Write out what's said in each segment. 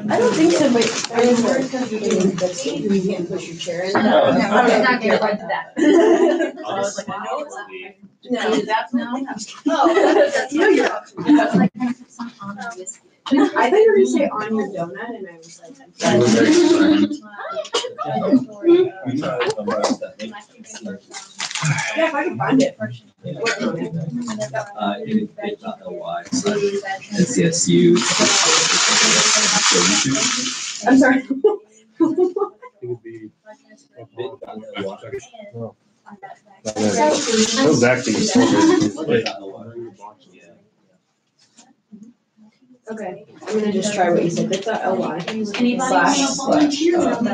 I don't think so, but I mean, we're gonna be doing this. You can't push your chair in. No, I'm not gonna get right to that. I was like, I know it's not. No, that's no. Oh, no, you're up. I was like, can I put some on the biscuit? I thought you were gonna say on your donut, and I was like, yeah, if I can find it. NCSU. I'm sorry. It would be. That was actually. Okay, I'm gonna just try what you said. It's not LY. Anybody Slash.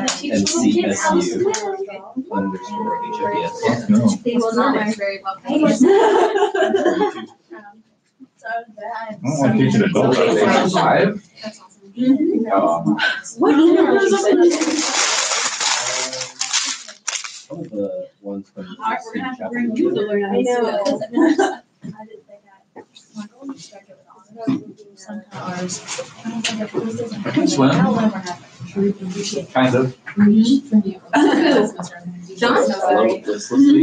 NCSU underscore HIPS. No. They will not learn very well. I don't want to teach an adult. Are they on five? That's awesome. What email did you send? Some of the ones from. Alright, we're gonna have to bring you to learn how to do it. I didn't think Can swim? Kind of. John?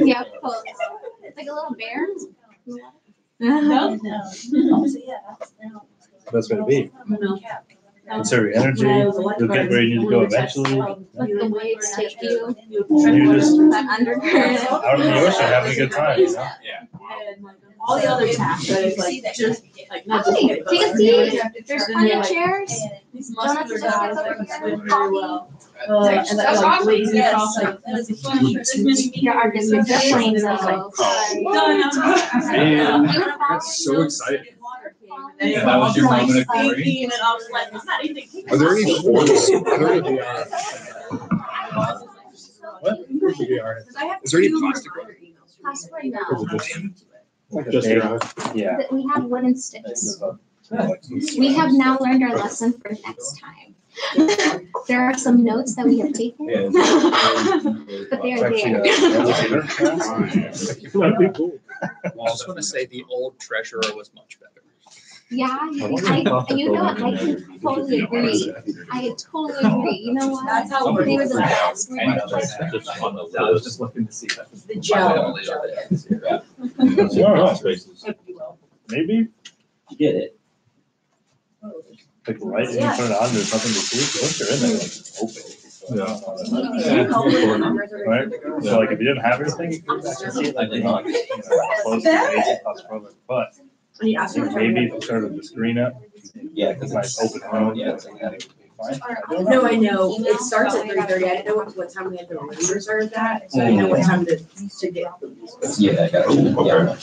Yeah, cool. It's like a little bear. No. That's what it'd be. Conserve your energy. You'll get where you need to go eventually. Like the waves take you. You're just That undercurrent. out in the ocean having a good time, you know? All the other tasks, but it's like just like not just. Hey, take a seat. There's plenty of chairs. These Donuts and biscuits over here. Coffee. And that like lazy sauce, like. Yeah, our biscuits are plain though. Man, that's so exciting. And that was your moment of glory? And I was like, I'm not even. Are there any forms? Are there any what? Is there any plastic? Plastic right now. Just yeah. We have wooden sticks. We have now learned our lesson for next time. There are some notes that we have taken, but they are there. That'd be cool. I just want to say the old treasurer was much better. Yeah, you know what? I can totally agree. I totally agree. You know what? That's how They were the best. I was just looking to see that. The gel. Maybe You get it. take the light and you turn it on, there's nothing to see. Once you're in there, like, open. Right? So like if you didn't have anything, you could actually see it like, close to the basic claustrophobic. But maybe if you started the screen up, Yeah, it's nice open room. Yeah. Fine. No, I know. It starts at 3:30. I didn't know what time we had to reserve that, so I didn't know what time to get. Yeah, I got you. Yeah.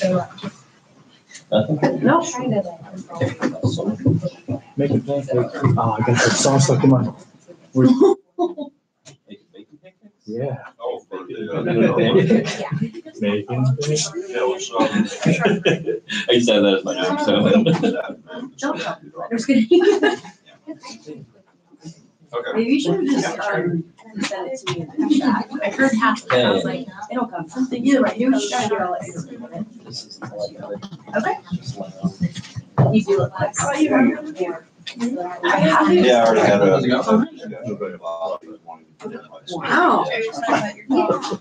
No. Make it think like, oh, I got that sauce stuck in my. Yeah. Making. I said that as my job, I was kidding. Okay. Maybe you should have just send it to me in the chat. I heard half of it. I was like, it'll come. Either way, you should do all it. Okay. You do it last. Yeah, I already had Wow.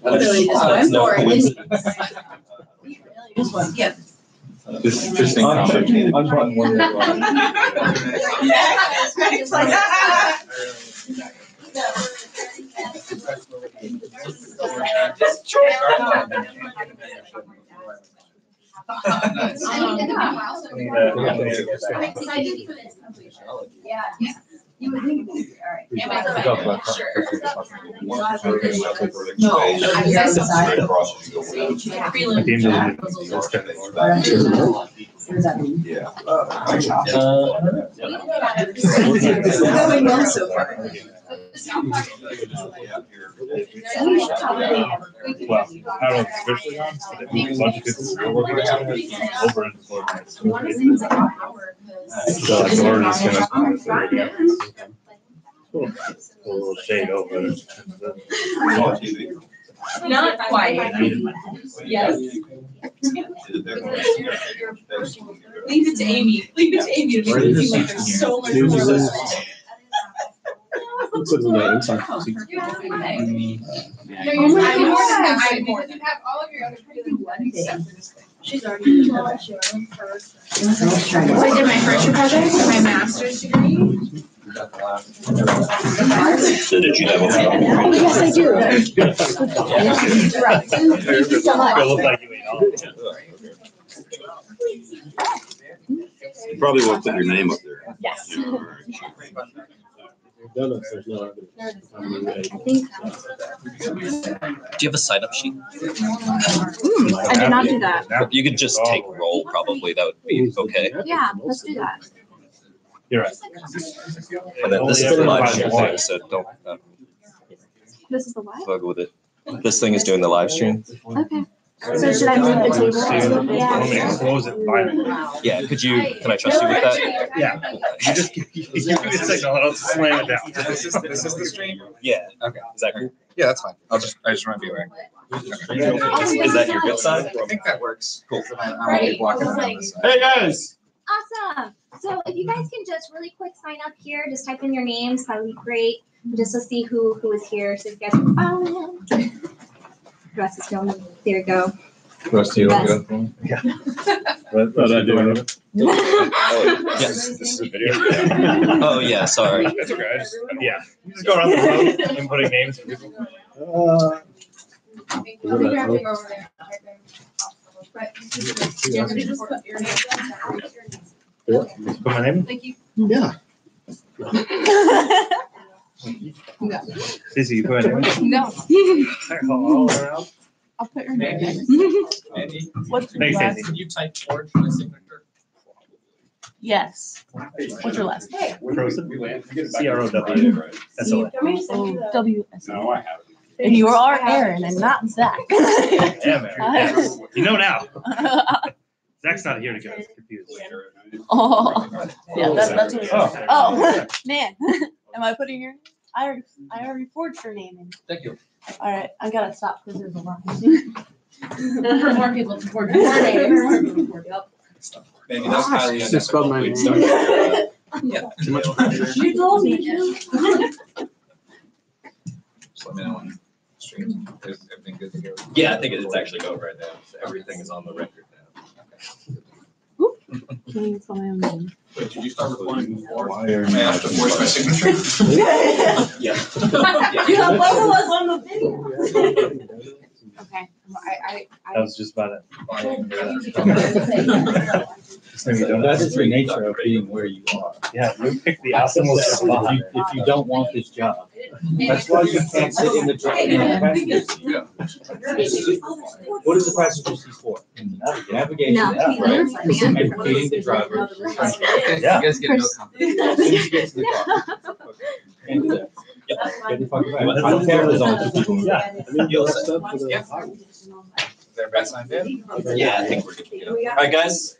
Really just went for it. This one, yeah. This is interesting. Unbutton one. Yeah. You would think, all right. Sure. No, I guess I came to the. What does that mean? Yeah. Going well so far. Well, I don't know if it's officially on, but it was a bunch of kids still working over in 4 minutes. So like, we're just gonna. A little shade over it. Not quite. Yes. Leave it to Amy. Leave it to Amy to make it seem like there's so much more. She's already. So I did my first year project, my master's degree. So did you have a? Yes, I do. Thank you so much. Look like you ate all of it. You probably won't put your name up there. Yes. You know, or- I think. Do you have a sign-up sheet? I did not do that. You could just take roll, probably. That would be okay. Yeah, let's do that. You're right. And then this is the live stream thing, so don't This is the what? bug with it. This thing is doing the live stream. Okay. So should I move the table? Want me to Yeah. close it? Fine. Yeah, can I trust you with that? Yeah. You just give me a signal and I'll slam it down. This is the stream? Yeah. Okay. Is that cool? Yeah, that's fine. I just want to be aware. Is that your good side? I think that works. Cool. I'll be walking around this side. Hey, guys. Awesome. So if you guys can just really quick sign up here, just type in your names, that would be great. Just to see who is here, so you guys can follow him. The rest is going. There you go. Rest of you Yes. Yeah. What I do? Yes. This is a video. Oh, yeah, sorry. That's okay. Yeah. You just go around the room and putting names to people. Put my name? Yeah. Stacey, you put my name? No. All around. I'll put your name in. Andy, What's your Thanks, last? Stacey. can you type forward for my signature? Yes. What's your last name? Crowson? CROW. That's all. W-S. No, I haven't. And you are Aaron and not Zach. Yeah, man. Yes. You know now. Zach's not here to get us confused. Oh, yeah, that's what it is. Oh. Oh, man. Am I putting your, I already forged your name in. Thank you. All right, I gotta stop because there's a lot. More people to forge your name. Maybe that's highly Just spelled my unethical. name. Too much pressure. You told me to. Just let me know when streams. Is everything good to go? Yeah, I think it's actually going right now. So everything is on the record now. Can you spell my own name? Wait, did you start recording before? Why are May I have to force my signature? Yeah. You have both of us on the video. Okay. I was just about it. That is the nature of being where you are. Yeah, you picked the optimal spot. If you don't want this job, that's why you can't sit in the passenger seat. What is the passenger seat for? Navigation, No. educating the driver. Yeah. You guys get no company. As soon as you get to the car. Can't do that. Get the fuck right. I don't care if it's on. Yeah. You'll say. Is there a best sign in? Yeah, I think we're good to go. All right, guys.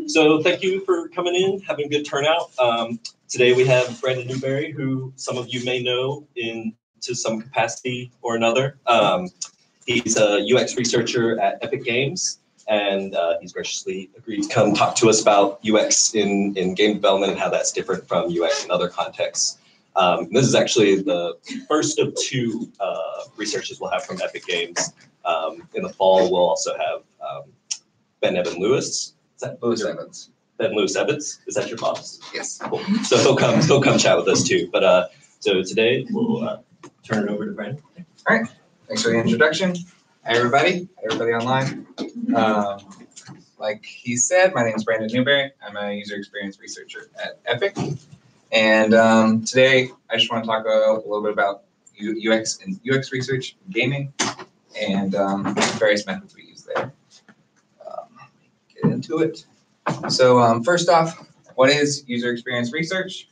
So thank you for coming in, having a good turnout. Today we have Brandon Newberry, who some of you may know to some capacity or another. He's a UX researcher at Epic Games, and he's graciously agreed to come talk to us about UX in game development and how that's different from UX in other contexts. This is actually the first of two researchers we'll have from Epic Games. In the fall, we'll also have Ben Evan Lewis. Is that Lewis Evans. Ben Lewis Evans? Is that your boss? Yes. Cool. So he'll come chat with us too. But so today we'll turn it over to Brandon. Thanks for the introduction. Hi, everybody. Everybody online. Like he said, my name is Brandon Newberry. I'm a user experience researcher at Epic. And today I just want to talk a little bit about UX and UX research in gaming and various methods we use there. Get into it. So first off, what is user experience research?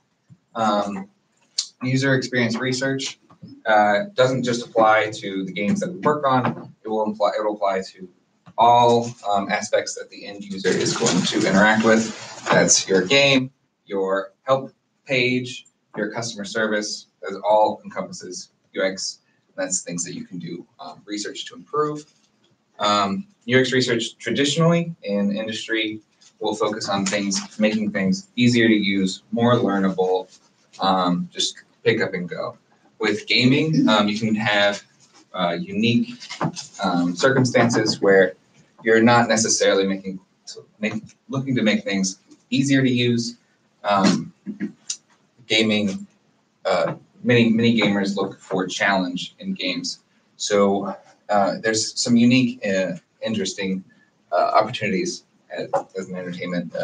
User experience research doesn't just apply to the games that we work on. It will apply to all aspects that the end user is going to interact with. That's your game, your help page, your customer service. That all encompasses UX. That's things that you can do research to improve. UX research traditionally in industry will focus on making things easier to use, more learnable, just pick up and go. With gaming, you can have unique circumstances where you're not necessarily looking to make things easier to use. Gaming, many gamers look for challenge in games. So there's some unique, interesting opportunities as an entertainment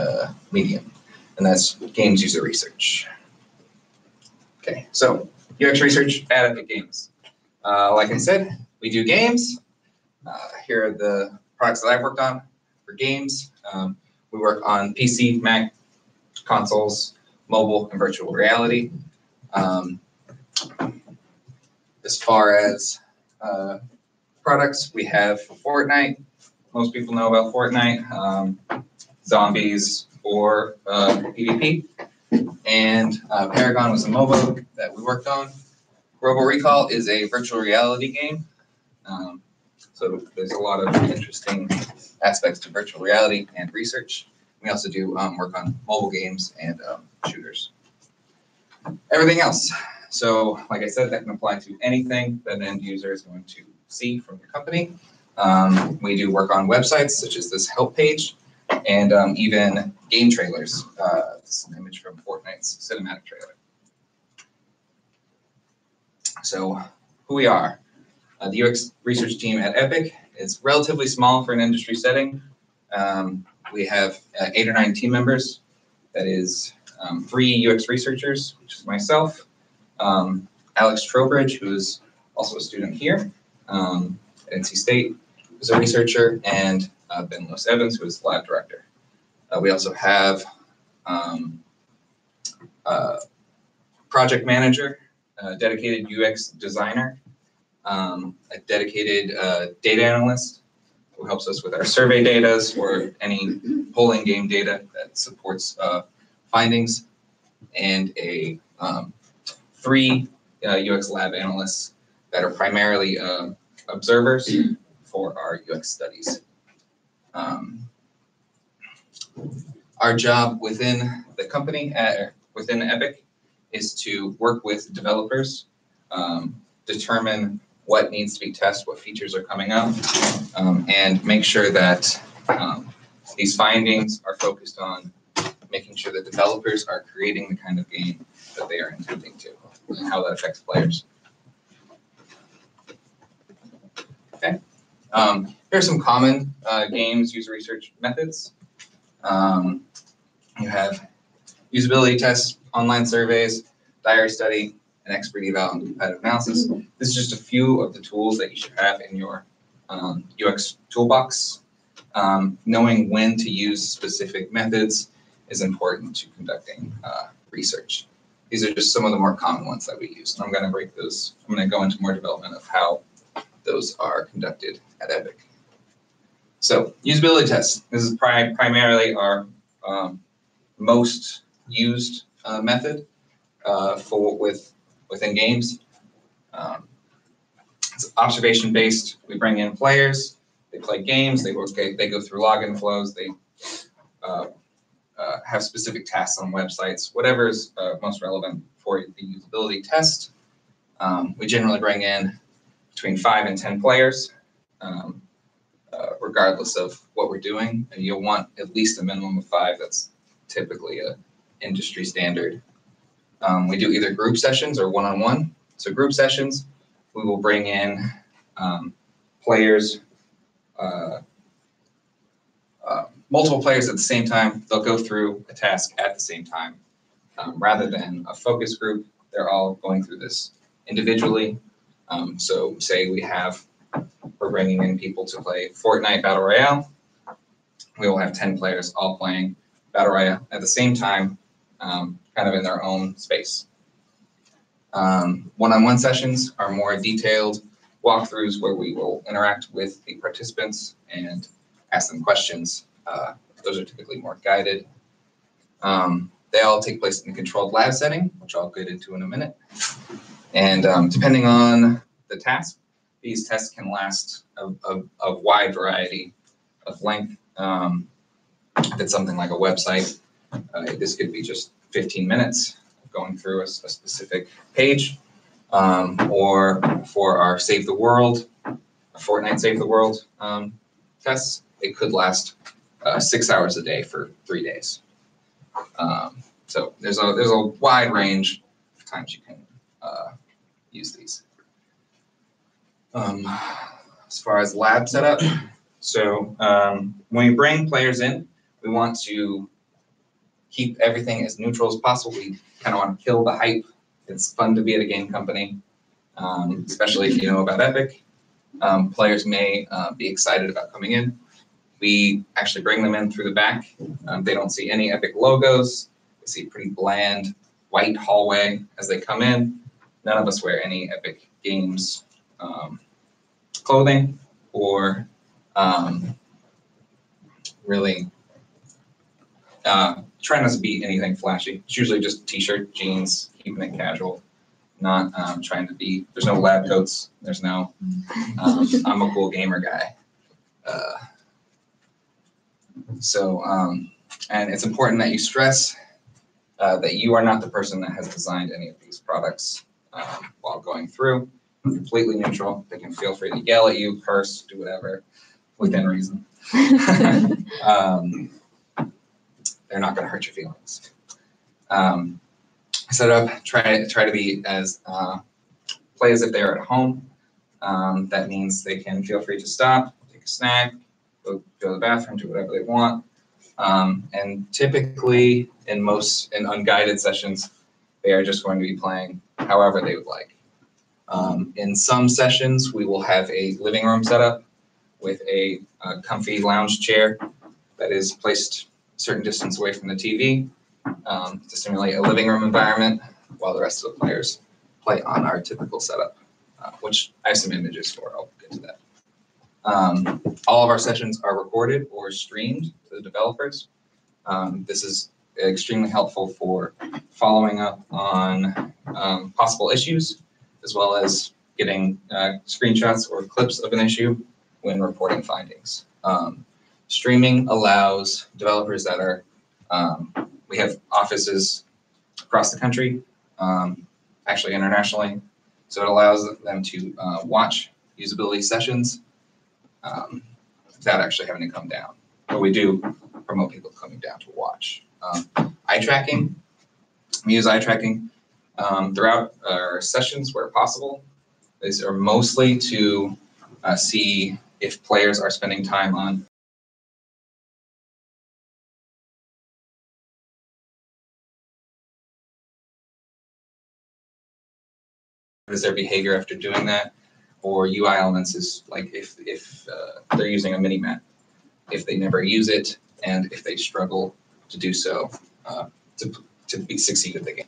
medium, and that's games user research. Okay, so UX research at Epic Games. Like I said, we do games. Here are the products that I've worked on for games. We work on PC, Mac, consoles, mobile, and virtual reality. As far as products, we have Fortnite. Most people know about Fortnite, zombies or PvP. And Paragon was a MOBA that we worked on. Robo Recall is a virtual reality game. So there's a lot of interesting aspects to virtual reality and research. We also do work on mobile games and shooters. Everything else. So like I said, that can apply to anything that an end user is going to see from your company. We do work on websites such as this help page and even game trailers. This is an image from Fortnite's cinematic trailer. So who we are. The UX research team at Epic is relatively small for an industry setting. We have 8 or 9 team members. That is 3 UX researchers, which is myself, Alex Trowbridge, who is also a student here at NC State, who's a researcher, and Ben Lewis Evans, who is the lab director. We also have project manager, dedicated UX designer, a dedicated data analyst who helps us with our survey data or any polling game data that supports findings, and a 3 UX lab analysts that are primarily observers for our UX studies. Our job within the company, within Epic, is to work with developers, determine what needs to be tested, what features are coming up, and make sure that these findings are focused on making sure that developers are creating the kind of game that they are intending to, and how that affects players. Okay. Here are some common games user research methods. You have usability tests, online surveys, diary study, and expert eval and competitive analysis. This is just a few of the tools that you should have in your UX toolbox. Knowing when to use specific methods is important to conducting research. These are just some of the more common ones that we use. And I'm going to break those. I'm going to go into more development of how those are conducted at Epic. So usability tests. This is primarily our most used method within games. It's observation based. We bring in players. They play games. They go through login flows. They have specific tasks on websites. Whatever is most relevant for the usability test. We generally bring in between 5 and 10 players, regardless of what we're doing. And you'll want at least a minimum of 5. That's typically a industry standard. We do either group sessions or one-on-one. So group sessions, we will bring in players, multiple players at the same time. They'll go through a task at the same time. Rather than a focus group, they're all going through this individually. So say we're bringing in people to play Fortnite Battle Royale. We will have 10 players all playing Battle Royale at the same time, kind of in their own space. One-on-one sessions are more detailed walkthroughs where we will interact with the participants and ask them questions. Those are typically more guided. They all take place in a controlled lab setting, which I'll get into in a minute. And depending on the task, these tests can last a wide variety of length. If it's something like a website, this could be just 15 minutes. going through a specific page, or for our Save the World, Fortnite Save the World tests, it could last 6 hours a day for 3 days. So there's a wide range of times you can use these. As far as lab setup, so when we bring players in, we want to keep everything as neutral as possible. We kind of want to kill the hype. It's fun to be at a game company, especially if you know about Epic. Players may be excited about coming in. We actually bring them in through the back. They don't see any Epic logos. They see a pretty bland white hallway as they come in. None of us wear any Epic Games clothing or really try not to be anything flashy. It's usually just t-shirt, jeans, keeping it casual. Not trying to be, there's no lab coats. There's no, I'm a cool gamer guy. And it's important that you stress that you are not the person that has designed any of these products while going through. Completely neutral. They can feel free to yell at you, curse, do whatever, within reason. They're not going to hurt your feelings. Set up, try to be as play as if they're at home. That means they can feel free to stop, take a snack, go to the bathroom, do whatever they want. And typically in unguided sessions, they are just going to be playing however they would like. In some sessions, we will have a living room set up with a comfy lounge chair that is placed a certain distance away from the TV to simulate a living room environment while the rest of the players play on our typical setup, which I have some images for. I'll get to that. All of our sessions are recorded or streamed to the developers. This is extremely helpful for following up on possible issues, as well as getting screenshots or clips of an issue when reporting findings. Streaming allows developers that are, we have offices across the country, actually internationally, so it allows them to watch usability sessions without actually having to come down. But we do promote people coming down to watch. Eye tracking, we use eye tracking throughout our sessions where possible. These are mostly to see if players are spending time on what is their behavior after doing that, or UI elements is like if they're using a mini map, if they never use it, and if they struggle to do so to succeed at the game.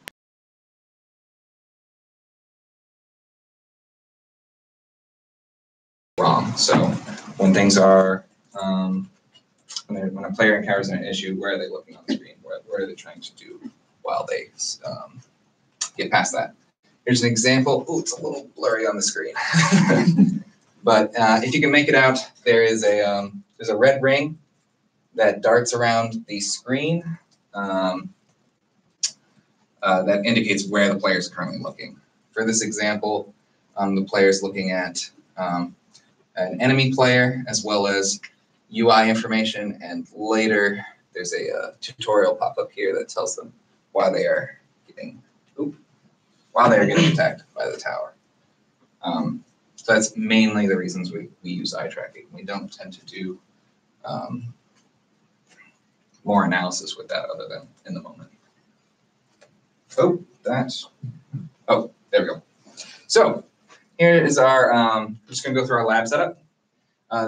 Wrong. So when things are, when a player encounters an issue, where are they looking on the screen? What are they trying to do while they get past that? Here's an example. Oh, it's a little blurry on the screen. But if you can make it out, there's a red ring that darts around the screen that indicates where the player is currently looking. For this example, the player is looking at an enemy player as well as UI information, and later there's a tutorial pop up here that tells them why they are getting attacked by the tower. So that's mainly the reasons we use eye tracking. We don't tend to do more analysis with that other than in the moment. Oh, there we go. So here is our, I'm just gonna go through our lab setup.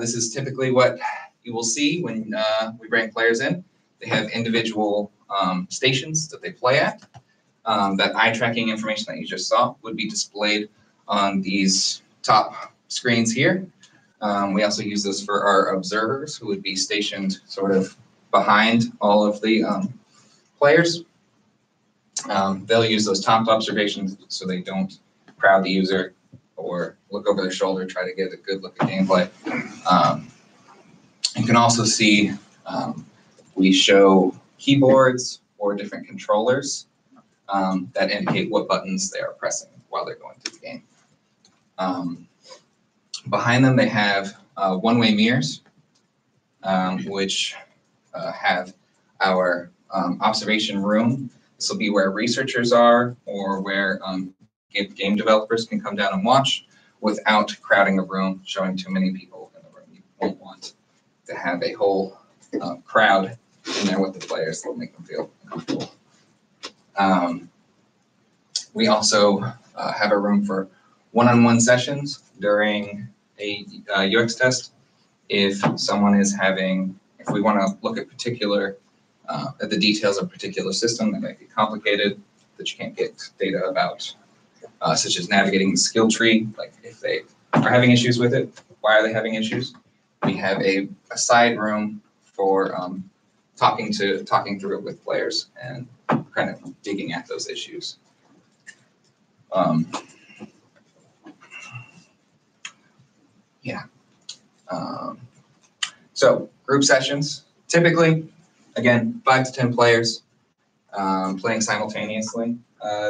This is typically what you will see when we bring players in. They have individual stations that they play at. That eye tracking information that you just saw would be displayed on these top screens here. We also use this for our observers who would be stationed sort of behind all of the players. They'll use those top observations so they don't crowd the user or look over their shoulder, try to get a good look at gameplay. You can also see we show keyboards or different controllers that indicate what buttons they are pressing while they're going through the game. Behind them, they have one-way mirrors, which have our observation room. This will be where researchers are, or where game developers can come down and watch without crowding a room, showing too many people in the room. You won't want to have a whole crowd in there with the players. That'll make them feel uncomfortable. We also have a room for one-on-one sessions during a UX test. If someone is having, if we want to look at particular, at the details of a particular system that might be complicated, that you can't get data about, such as navigating the skill tree, like if they are having issues with it, why are they having issues? We have a side room for talking through it with players and kind of digging at those issues. So group sessions, typically, again, 5 to 10 players playing simultaneously.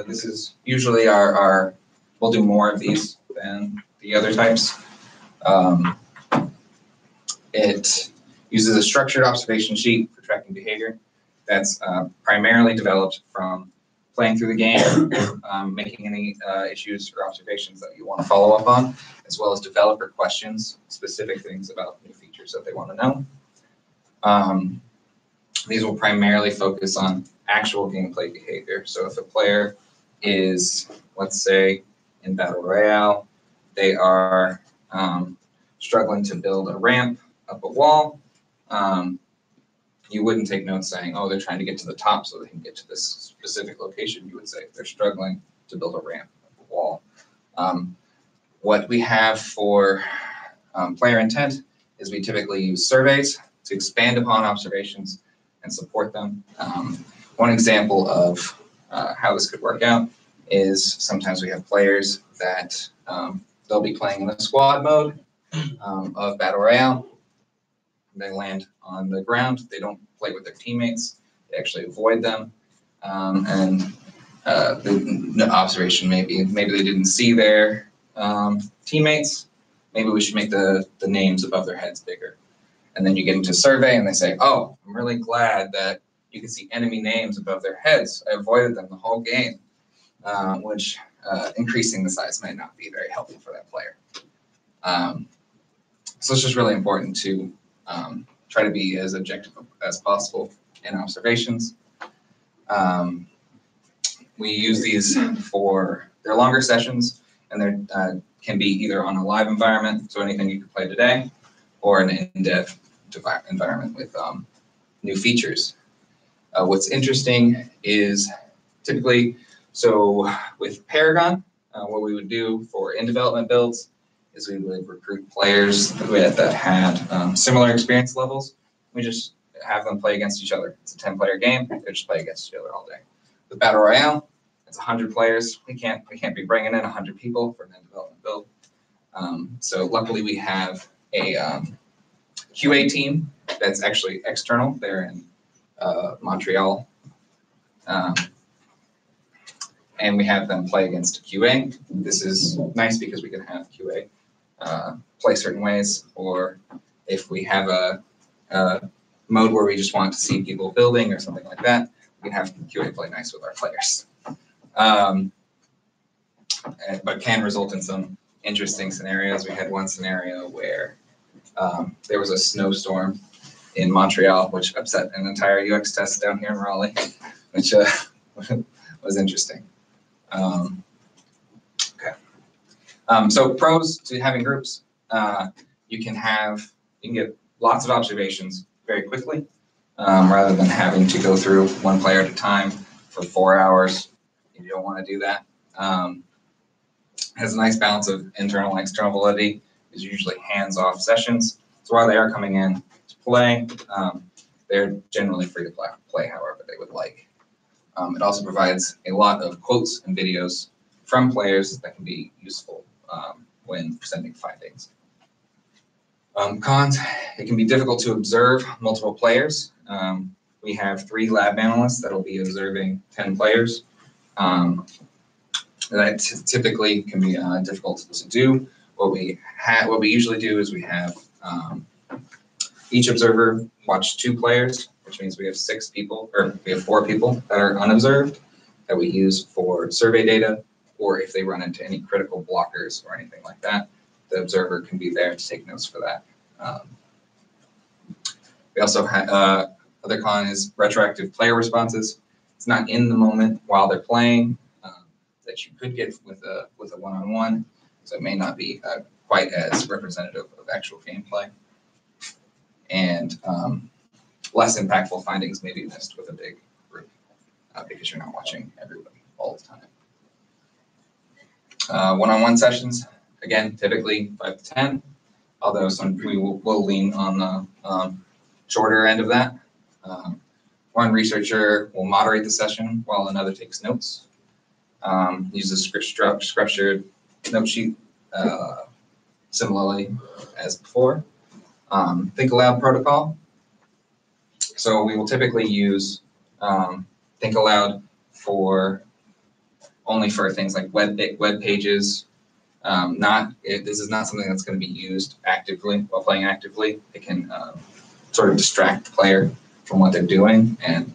This is usually we'll do more of these than the other types. It uses a structured observation sheet for tracking behavior that's primarily developed from playing through the game, making any issues or observations that you want to follow up on, as well as developer questions, specific things about new features that they want to know. These will primarily focus on actual gameplay behavior. So if a player is, let's say, in Battle Royale, they are struggling to build a ramp up a wall, you wouldn't take notes saying, oh, they're trying to get to the top so they can get to this specific location. You would say they're struggling to build a ramp up a wall. What we have for player intent is we typically use surveys to expand upon observations and support them. One example of how this could work out is sometimes we have players that they'll be playing in the squad mode of Battle Royale. They land on the ground. They don't play with their teammates. They actually avoid them. The observation maybe they didn't see their teammates. Maybe we should make the names above their heads bigger. And then you get into survey and they say, oh, I'm really glad that you can see enemy names above their heads. I avoided them the whole game, which increasing the size might not be very helpful for that player. So it's just really important to try to be as objective as possible in observations. We use these for their longer sessions, and they can be either on a live environment, so anything you could play today, or an in-depth environment with new features. What's interesting is typically, so with Paragon, what we would do for in-development builds is we would recruit players that had similar experience levels. We just have them play against each other. It's a 10-player game. They just play against each other all day. With Battle Royale, it's 100 players. We can't be bringing in 100 people for an in-development build. So luckily we have a QA team that's actually external. They're in Montreal. And we have them play against QA. This is nice because we can have QA play certain ways, or if we have a mode where we just want to see people building or something like that, we can have QA play nice with our players. But can result in some interesting scenarios. We had one scenario where there was a snowstorm in Montreal, which upset an entire UX test down here in Raleigh, which was interesting. So pros to having groups, you can get lots of observations very quickly, rather than having to go through one player at a time for 4 hours. You don't want to do that. Has a nice balance of internal and external validity. Is usually hands-off sessions. So while they are coming in to play, they're generally free to play however they would like. It also provides a lot of quotes and videos from players that can be useful when presenting findings. Cons, it can be difficult to observe multiple players. We have 3 lab analysts that will be observing 10 players. That typically can be difficult to do. What we usually do is we have each observer watch 2 players, which means we have 6 people, or we have 4 people that are unobserved that we use for survey data, or if they run into any critical blockers or anything like that, the observer can be there to take notes for that. We also have other con is retroactive player responses. It's not in the moment while they're playing that you could get with a one-on-one, so it may not be quite as representative of actual gameplay. And less impactful findings may be missed with a big group because you're not watching everybody all the time. One-on-one sessions, again, typically 5 to 10, although we will lean on the shorter end of that. One researcher will moderate the session while another takes notes. Uses structured note sheet similarly as before. Think aloud protocol. So we will typically use think aloud only for things like web pages. This is not something that's going to be used actively while playing actively. It can sort of distract the player from what they're doing, and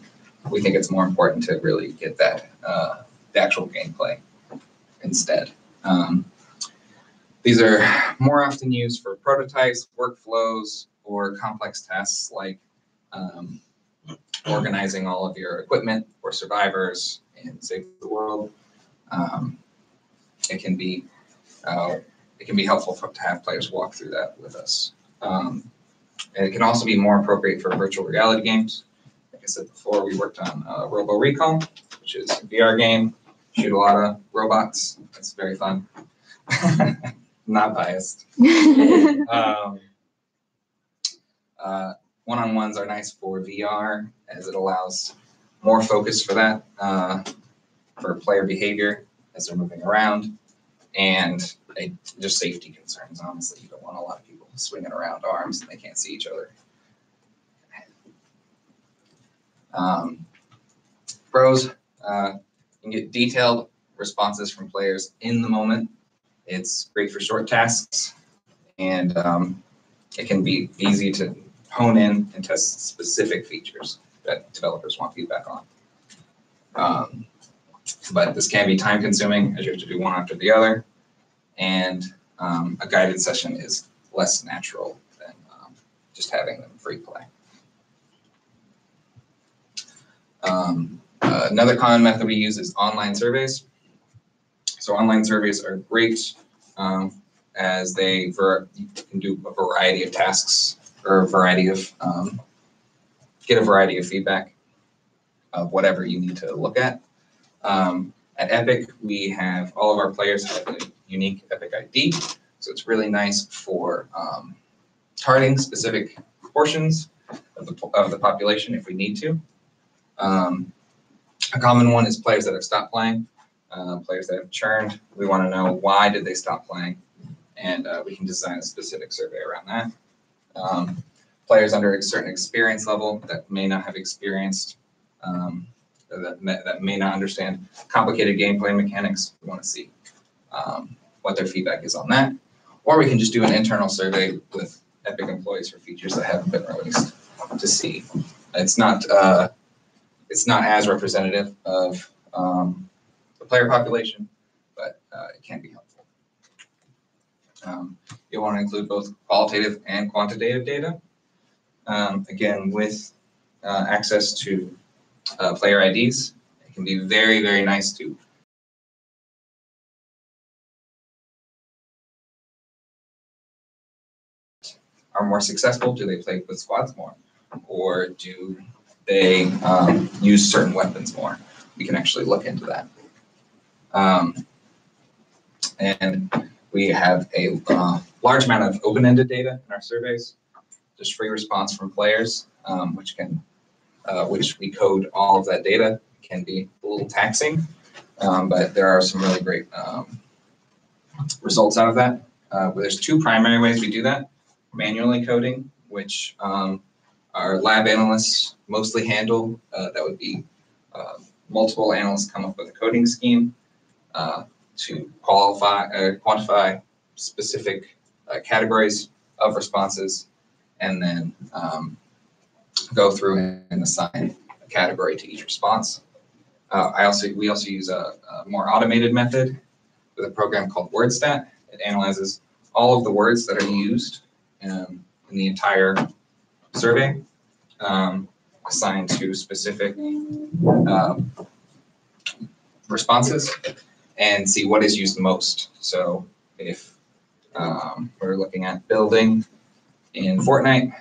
we think it's more important to really get that the actual gameplay instead. These are more often used for prototypes, workflows, or complex tasks like organizing all of your equipment for survivors and save the world. It can be helpful to have players walk through that with us. And it can also be more appropriate for virtual reality games. Like I said before, we worked on Robo Recall, which is a VR game. Shoot a lot of robots. It's very fun. Not biased. One-on-ones are nice for VR as it allows more focus for that, for player behavior as they're moving around, and just safety concerns. Honestly, you don't want a lot of people swinging around arms and they can't see each other. Pros, you can get detailed responses from players in the moment. It's great for short tasks, and it can be easy to hone in and test specific features that developers want feedback on. But this can be time consuming as you have to do one after the other, and a guided session is less natural than just having them free play. Another common method we use is online surveys. So online surveys are great as you can do a variety of tasks or a variety of get a variety of feedback of whatever you need to look at. At Epic, we have all of our players have a unique Epic ID, so it's really nice for targeting specific portions of the population if we need to. A common one is players that have stopped playing, players that have churned. We want to know why did they stop playing, and we can design a specific survey around that. Players under a certain experience level that may not have experienced, that may not understand complicated gameplay mechanics. We want to see what their feedback is on that. Or we can just do an internal survey with Epic employees for features that haven't been released to see. It's not as representative of the player population, but it can be helpful. You'll want to include both qualitative and quantitative data. Again, with access to player IDs, it can be very, very nice to are more successful. Do they play with squads more? Or do they use certain weapons more? We can actually look into that. And we have a large amount of open-ended data in our surveys, just free response from players, which we code all of that data. It can be a little taxing, but there are some really great results out of that. There's two primary ways we do that. Manually coding, which our lab analysts mostly handle. That would be multiple analysts come up with a coding scheme to quantify specific categories of responses, and then go through and assign a category to each response. We also use a more automated method with a program called WordStat. It analyzes all of the words that are used in the entire survey, assigned to specific responses, and see what is used most. So if we're looking at building in Fortnite,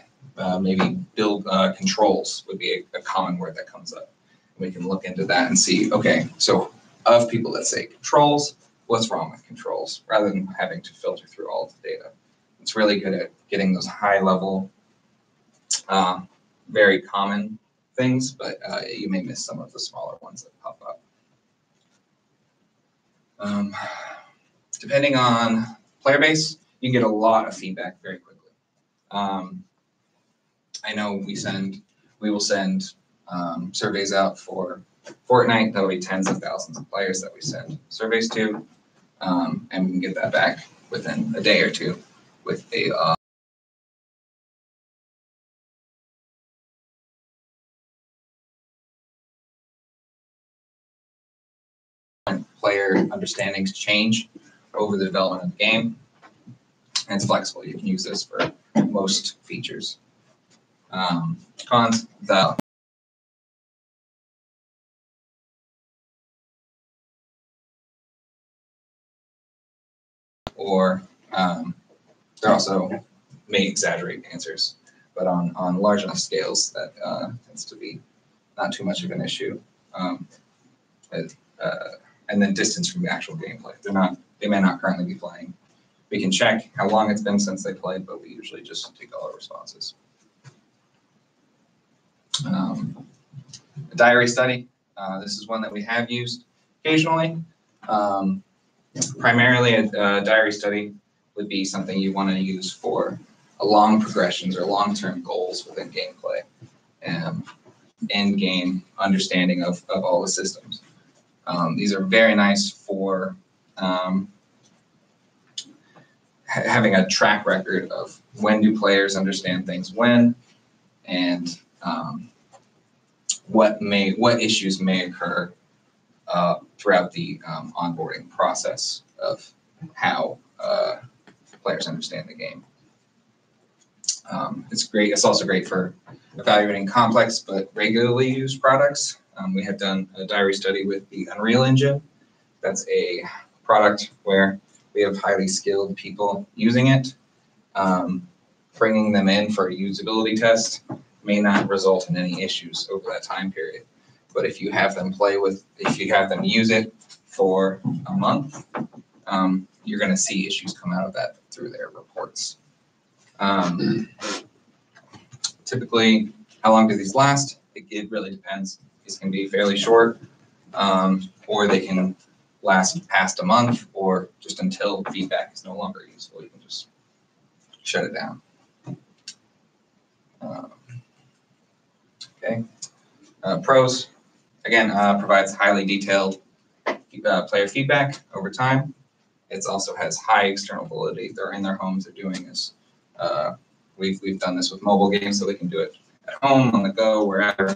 maybe build controls would be a common word that comes up. We can look into that and see, okay, so of people that say controls, what's wrong with controls, rather than having to filter through all of the data. It's really good at getting those high level, very common things, but you may miss some of the smaller ones that pop up. Depending on player base, you can get a lot of feedback very quickly. I know we will send surveys out for Fortnite. That'll be tens of thousands of players that we send surveys to, and we can get that back within a day or two with a player understandings change over the development of the game, and it's flexible. You can use this for most features. Cons, they also may exaggerate answers, but on large enough scales that tends to be not too much of an issue. And then distance from the actual gameplay. They may not currently be playing. We can check how long it's been since they played, but we usually just take all our responses. A diary study. This is one that we have used occasionally. Primarily, a diary study would be something you want to use for long progressions or long-term goals within gameplay, end game understanding of all the systems. These are very nice for having a track record of when do players understand things when, and what issues may occur throughout the onboarding process of how players understand the game. It's great. It's also great for evaluating complex but regularly used products. We have done a diary study with the Unreal Engine. That's a product where we have highly skilled people using it. Bringing them in for a usability test may not result in any issues over that time period. But if you have them use it for a month, you're going to see issues come out of that through their reports. Typically, how long do these last? It really depends. These can be fairly short, or they can last past a month, or just until feedback is no longer useful. You can just shut it down. Okay. Pros, again, provides highly detailed player feedback over time. It also has high external validity. They're in their homes, they're doing this. We've done this with mobile games, so we can do it at home, on the go, wherever.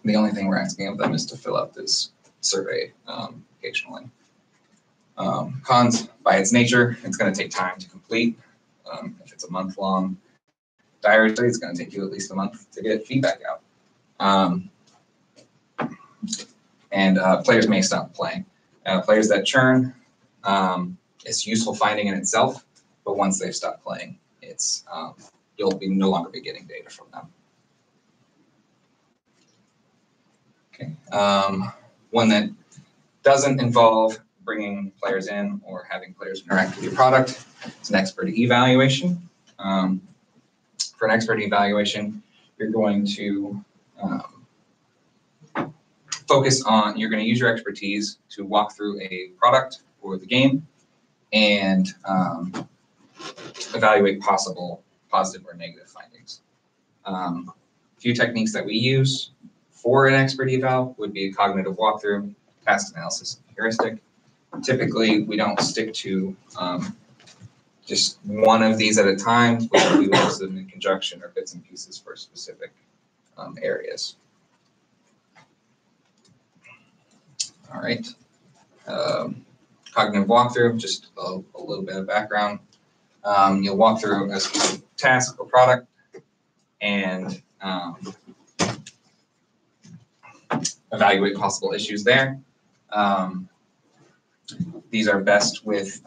The only thing we're asking of them is to fill out this survey occasionally. Cons, by its nature, it's going to take time to complete. If it's a month-long diary study, it's going to take you at least a month to get feedback out. And players may stop playing. Players that churn, it's useful finding in itself, but once they've stopped playing, it's you'll no longer be getting data from them. Okay. One that doesn't involve bringing players in or having players interact with your product is an expert evaluation. For an expert evaluation, you're going to you're going to use your expertise to walk through a product or the game and evaluate possible positive or negative findings. A few techniques that we use for an expert eval would be a cognitive walkthrough, task analysis, and heuristic. Typically, we don't stick to just one of these at a time. We use them in conjunction or bits and pieces for specific areas. All right. Cognitive walkthrough, just a little bit of background. You'll walk through a specific task or product and evaluate possible issues there. These are best with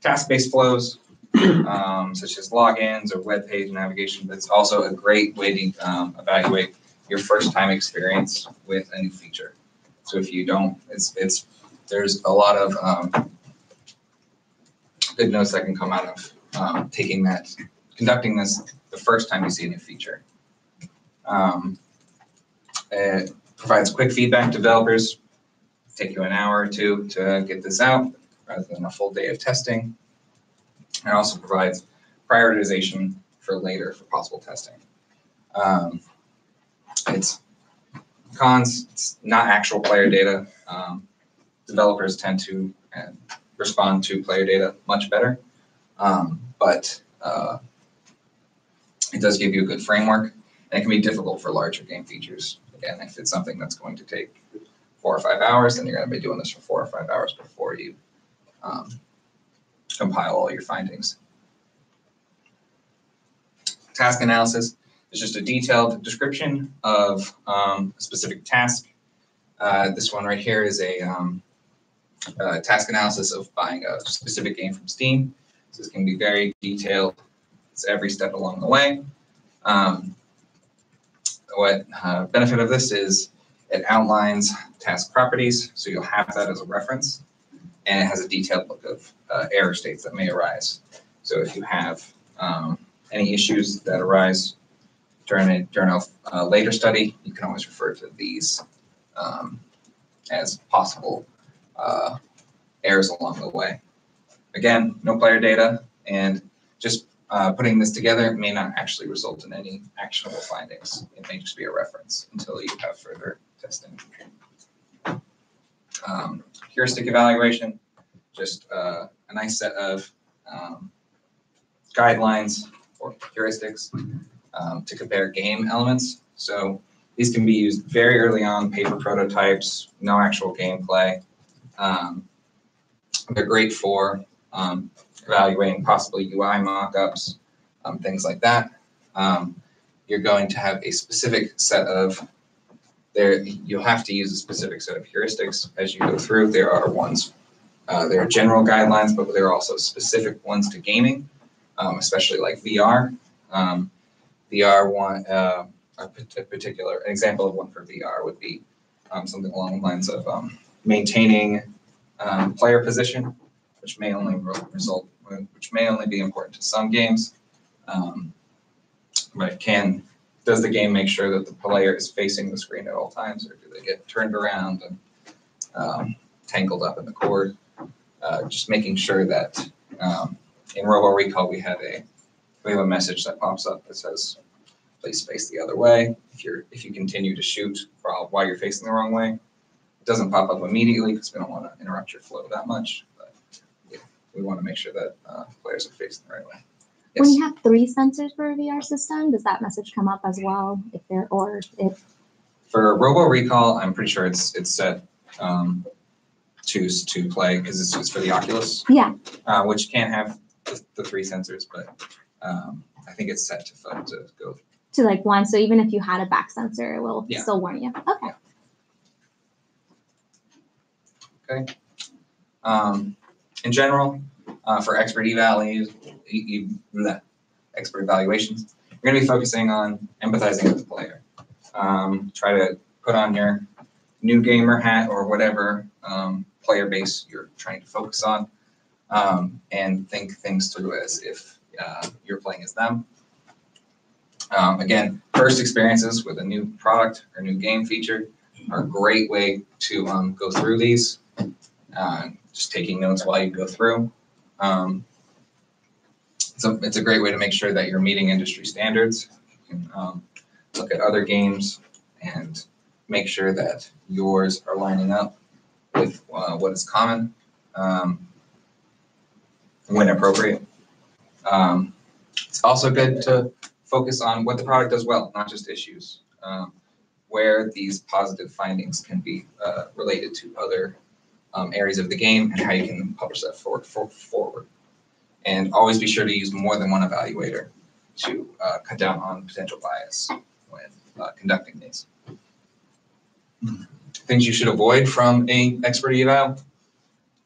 task-based flows, such as logins or web page navigation, but it's also a great way to evaluate your first time experience with a new feature. So if you don't, there's a lot of good notes that can come out of conducting this the first time you see a new feature. It provides quick feedback to developers. Take you an hour or two to get this out rather than a full day of testing. It also provides prioritization for later for possible testing. It's cons, it's not actual player data. Developers tend to respond to player data much better, but it does give you a good framework. And it can be difficult for larger game features. Again, if it's something that's going to take 4 or 5 hours, then you're going to be doing this for 4 or 5 hours before you compile all your findings. Task analysis is just a detailed description of a specific task. This one right here is a task analysis of buying a specific game from Steam. So this can be very detailed. It's every step along the way. What benefit of this is it outlines task properties, so you'll have that as a reference, and it has a detailed look of error states that may arise. So if you have any issues that arise during a later study, you can always refer to these as possible errors along the way. Again, no player data, and just putting this together may not actually result in any actionable findings. It may just be a reference until you have further testing. Heuristic evaluation, just a nice set of guidelines or heuristics to compare game elements. So these can be used very early on, paper prototypes, no actual gameplay. They're great for evaluating possible UI mockups, things like that. You're going to have a specific set of you'll have to use a specific set of heuristics as you go through. There are ones, there are general guidelines, but there are also specific ones to gaming, especially like VR. VR one, an example of one for VR would be something along the lines of maintaining player position, which may only be important to some games, but does the game make sure that the player is facing the screen at all times, or do they get turned around and tangled up in the cord? Just making sure that in Robo Recall we have a message that pops up that says, "Please face the other way." If you continue to shoot while you're facing the wrong way, it doesn't pop up immediately because we don't want to interrupt your flow that much. But yeah, we want to make sure that players are facing the right way. Yes. When you have 3 sensors for a VR system, does that message come up as well? For Robo Recall, I'm pretty sure it's set to play because it's for the Oculus. Yeah. Which can have the 3 sensors, but I think it's set to go to like 1. So even if you had a back sensor, it will still warn you. Okay. Yeah. Okay. In general, for expert expert evaluations, you're going to be focusing on empathizing with the player. Try to put on your new gamer hat or whatever player base you're trying to focus on, and think things through as if you're playing as them. Again, first experiences with a new product or new game feature are a great way to go through these. Just taking notes while you go through. So it's a great way to make sure that you're meeting industry standards. You can look at other games and make sure that yours are lining up with what is common when appropriate. It's also good to focus on what the product does well, not just issues, where these positive findings can be related to other areas of the game and how you can publish that forward. And always be sure to use more than one evaluator to cut down on potential bias when conducting these. Things you should avoid from a expert eval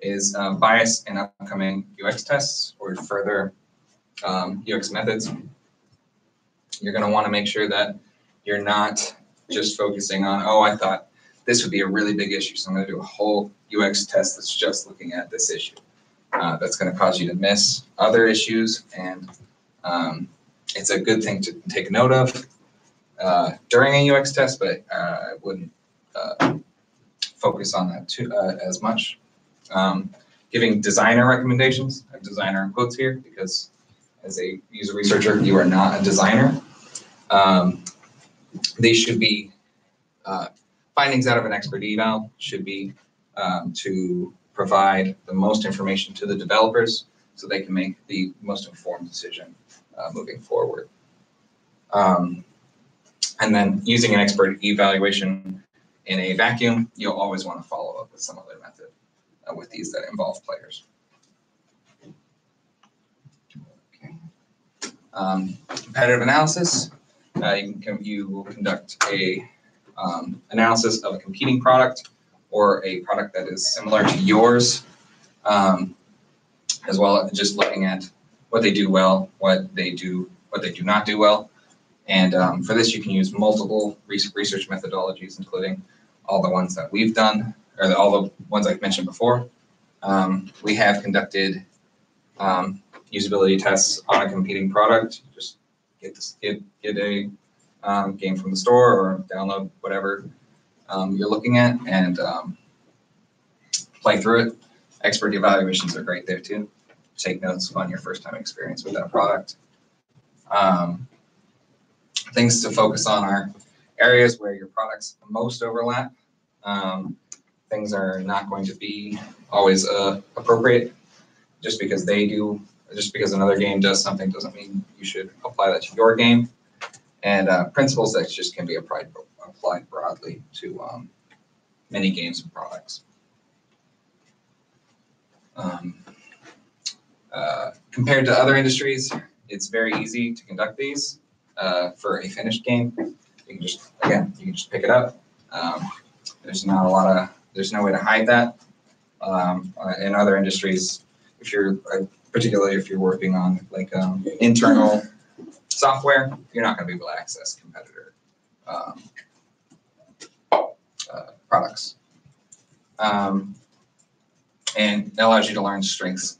is bias in upcoming UX tests or further UX methods. You're going to want to make sure that you're not just focusing on, oh, I thought this would be a really big issue, so I'm going to do a whole UX test that's just looking at this issue. That's going to cause you to miss other issues, and it's a good thing to take note of during a UX test, but I wouldn't focus on that too as much. Giving designer recommendations, I have designer in quotes here because as a user researcher, you are not a designer. They should be findings out of an expert eval should be to provide the most information to the developers so they can make the most informed decision moving forward. And then using an expert evaluation in a vacuum, you'll always want to follow up with some other method with these that involve players. Okay. Competitive analysis. You will conduct a analysis of a competing product or a product that is similar to yours, as well as just looking at what they do well, what they do not do well. And for this, you can use multiple research methodologies, including all the ones that we've done, or all the ones I've mentioned before. We have conducted usability tests on a competing product. Just get a game from the store or download whatever you're looking at and play through it. Expert evaluations are great there too. Take notes on your first time experience with that product. Things to focus on are areas where your products most overlap. Things are not going to be always appropriate. Just because another game does something doesn't mean you should apply that to your game. And principles that just can be applied broadly to many games and products. Compared to other industries, it's very easy to conduct these for a finished game. You can just pick it up. There's no way to hide that. In other industries, particularly if you're working on like internal software, you're not going to be able to access competitor products. And it allows you to learn strengths,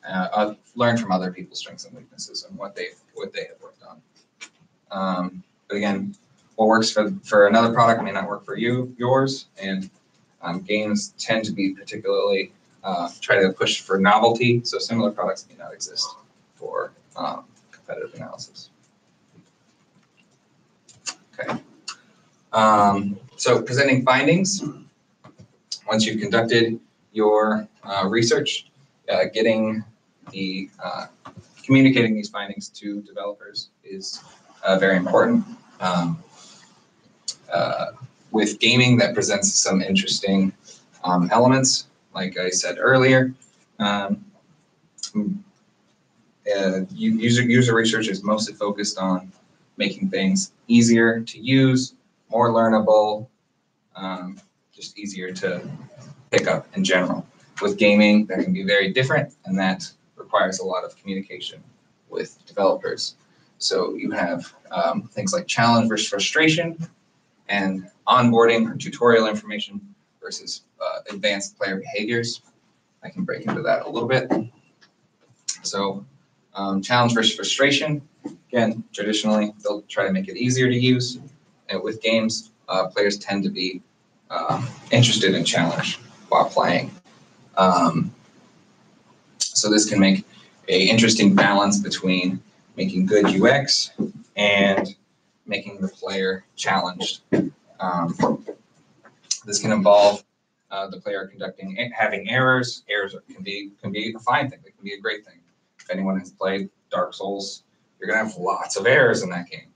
learn from other people's strengths and weaknesses and what they have worked on. But again, what works for another product may not work for yours, and games tend to be particularly try to push for novelty, so similar products may not exist for competitive analysis. Okay. So presenting findings. Once you've conducted your research, communicating these findings to developers is very important. With gaming, that presents some interesting elements. Like I said earlier, user research is mostly focused on making things easier to use, more learnable, just easier to pick up in general. With gaming, that can be very different, and that requires a lot of communication with developers. So you have things like challenge versus frustration, and onboarding or tutorial information versus advanced player behaviors. I can break into that a little bit. So challenge versus frustration. Again, traditionally, they'll try to make it easier to use. And with games, players tend to be interested in challenge while playing. So this can make an interesting balance between making good UX and making the player challenged. This can involve the player having errors. Errors can be a fine thing. They can be a great thing. If anyone has played Dark Souls, you're gonna have lots of errors in that game,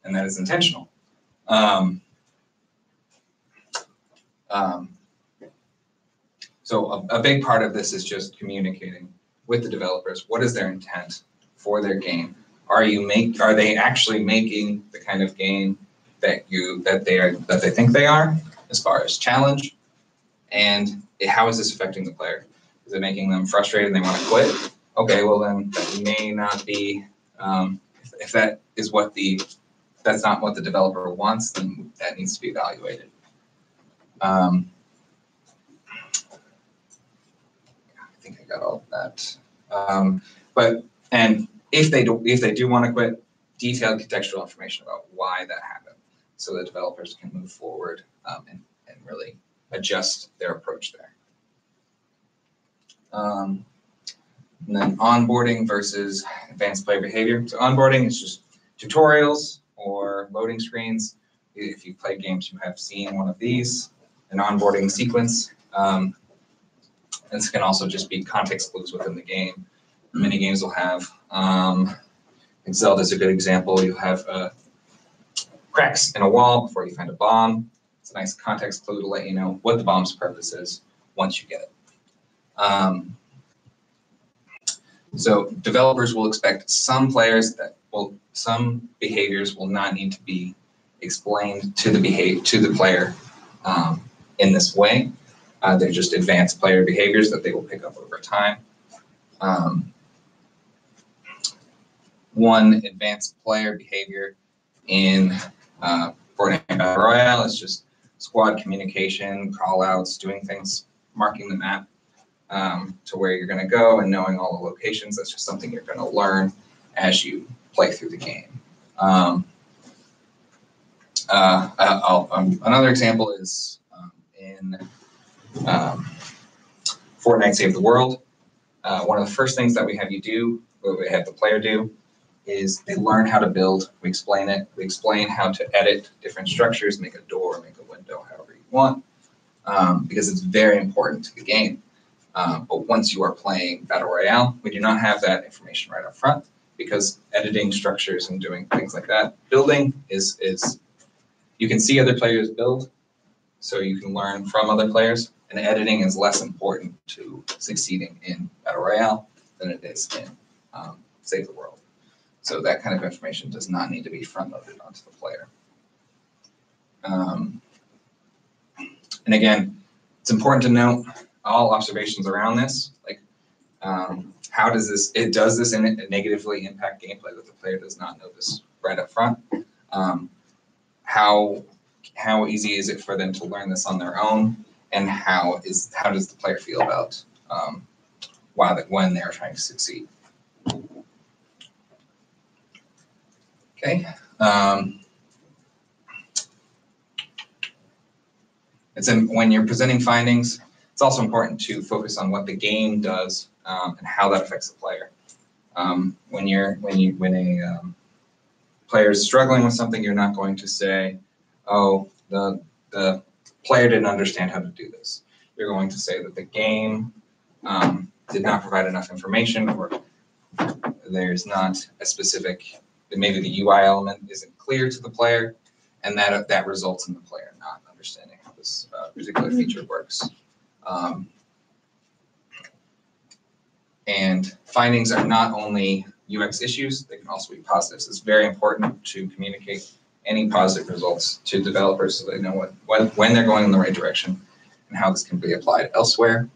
and that is intentional. So a big part of this is just communicating with the developers. What is their intent for their game? Are they actually making the kind of game that they think they are, as far as challenge? And how is this affecting the player? Is it making them frustrated and they want to quit? Okay, well then that may not be. If that's not what the developer wants, then that needs to be evaluated. I think I got all of that. And if they do want to quit, detailed contextual information about why that happened, so that developers can move forward and really adjust their approach there. And then onboarding versus advanced player behavior. So onboarding is just tutorials or loading screens. If you play games, you have seen one of these, an onboarding sequence. This can also just be context clues within the game. Many games will have, Zelda is a good example. You have cracks in a wall before you find a bomb. It's a nice context clue to let you know what the bomb's purpose is once you get it. So developers will expect some behaviors will not need to be explained to the player in this way. They're just advanced player behaviors that they will pick up over time. One advanced player behavior in Fortnite Battle Royale is just squad communication, call outs, doing things, marking the map to where you're going to go and knowing all the locations. That's just something you're going to learn as you play through the game. Another example is in Fortnite Save the World. One of the first things that we have the player do, is they learn how to build. We explain it. We explain how to edit different structures, make a door, make a window, however you want, because it's very important to the game. But once you are playing Battle Royale, we do not have that information right up front, because editing structures and doing things like that, building is you can see other players build, so you can learn from other players, and editing is less important to succeeding in Battle Royale than it is in Save the World. So that kind of information does not need to be front-loaded onto the player. And again, it's important to note all observations around this, like how does this negatively impact gameplay that the player does not know this right up front? How easy is it for them to learn this on their own? And how does the player feel about when they're trying to succeed? Okay. When you're presenting findings, it's also important to focus on what the game does and how that affects the player. When a player is struggling with something, you're not going to say, "Oh, the player didn't understand how to do this." You're going to say that the game did not provide enough information, or there's not a specific. Maybe the UI element isn't clear to the player, and that results in the player not understanding how this particular feature works. And findings are not only UX issues, they can also be positives. It's very important to communicate any positive results to developers so they know when they're going in the right direction and how this can be applied elsewhere.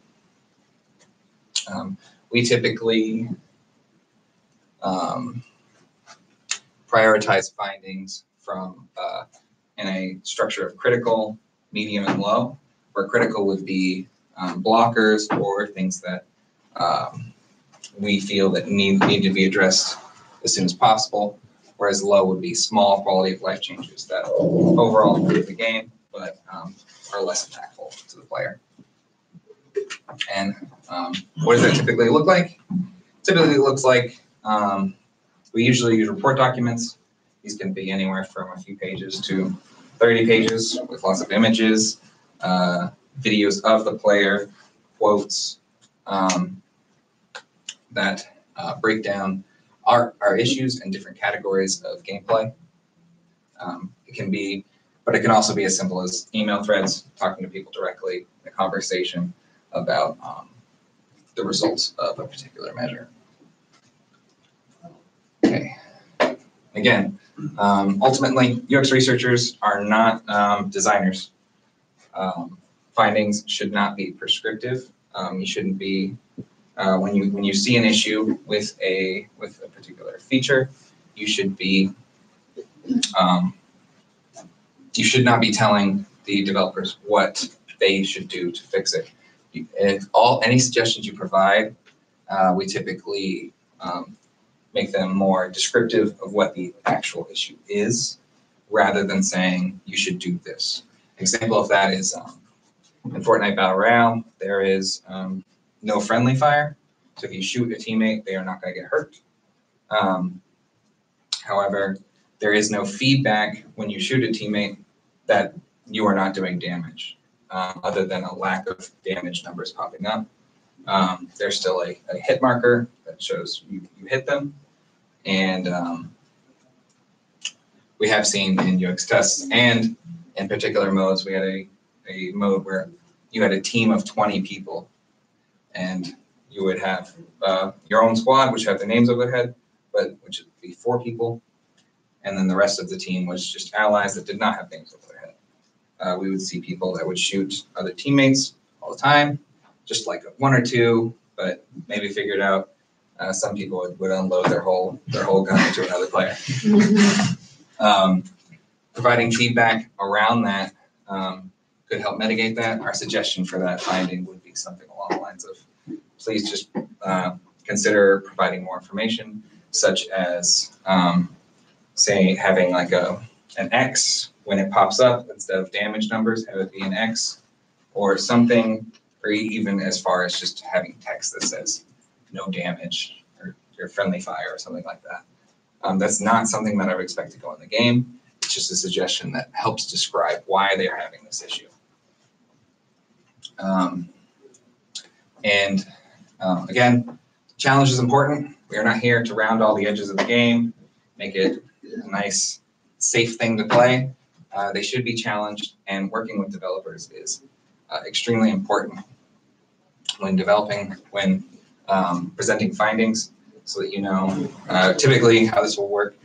We typically prioritize findings from in a structure of critical, medium, and low, where critical would be blockers or things that we feel that need to be addressed as soon as possible, whereas low would be small quality of life changes that overall improve the game, but are less impactful to the player. And what does that typically look like? Typically, it looks like we usually use report documents. These can be anywhere from a few pages to 30 pages with lots of images. videos of the player, quotes that break down our issues in different categories of gameplay. It can be, but it can also be as simple as email threads, talking to people directly, in a conversation about the results of a particular measure. Okay. Again, ultimately, UX researchers are not designers. Findings should not be prescriptive. You shouldn't be when you see an issue with a particular feature, you should be you should not be telling the developers what they should do to fix it. Any suggestions you provide, we typically make them more descriptive of what the actual issue is, rather than saying you should do this. Example of that is in Fortnite Battle Royale, there is no friendly fire. So if you shoot a teammate, they are not going to get hurt. However, there is no feedback when you shoot a teammate that you are not doing damage, other than a lack of damage numbers popping up. There's still a hit marker that shows you hit them. And we have seen in UX tests and in particular modes, we had a mode where you had a team of 20 people and you would have your own squad, which have the names overhead, but which would be 4 people. And then the rest of the team was just allies that did not have names over their head. We would see people that would shoot other teammates all the time, just like 1 or 2, but maybe figured out some people would unload their whole gun into another player. Providing feedback around that could help mitigate that. Our suggestion for that finding would be something along the lines of, please just consider providing more information, such as say having like an X when it pops up instead of damage numbers, have it be an X or something, or even as far as just having text that says no damage or your friendly fire or something like that. That's not something that I would expect to go in the game. It's just a suggestion that helps describe why they are having this issue. Again, challenge is important. We are not here to round all the edges of the game, make it a nice, safe thing to play. They should be challenged, and working with developers is extremely important when developing, when presenting findings, so that you know. Typically, how this will work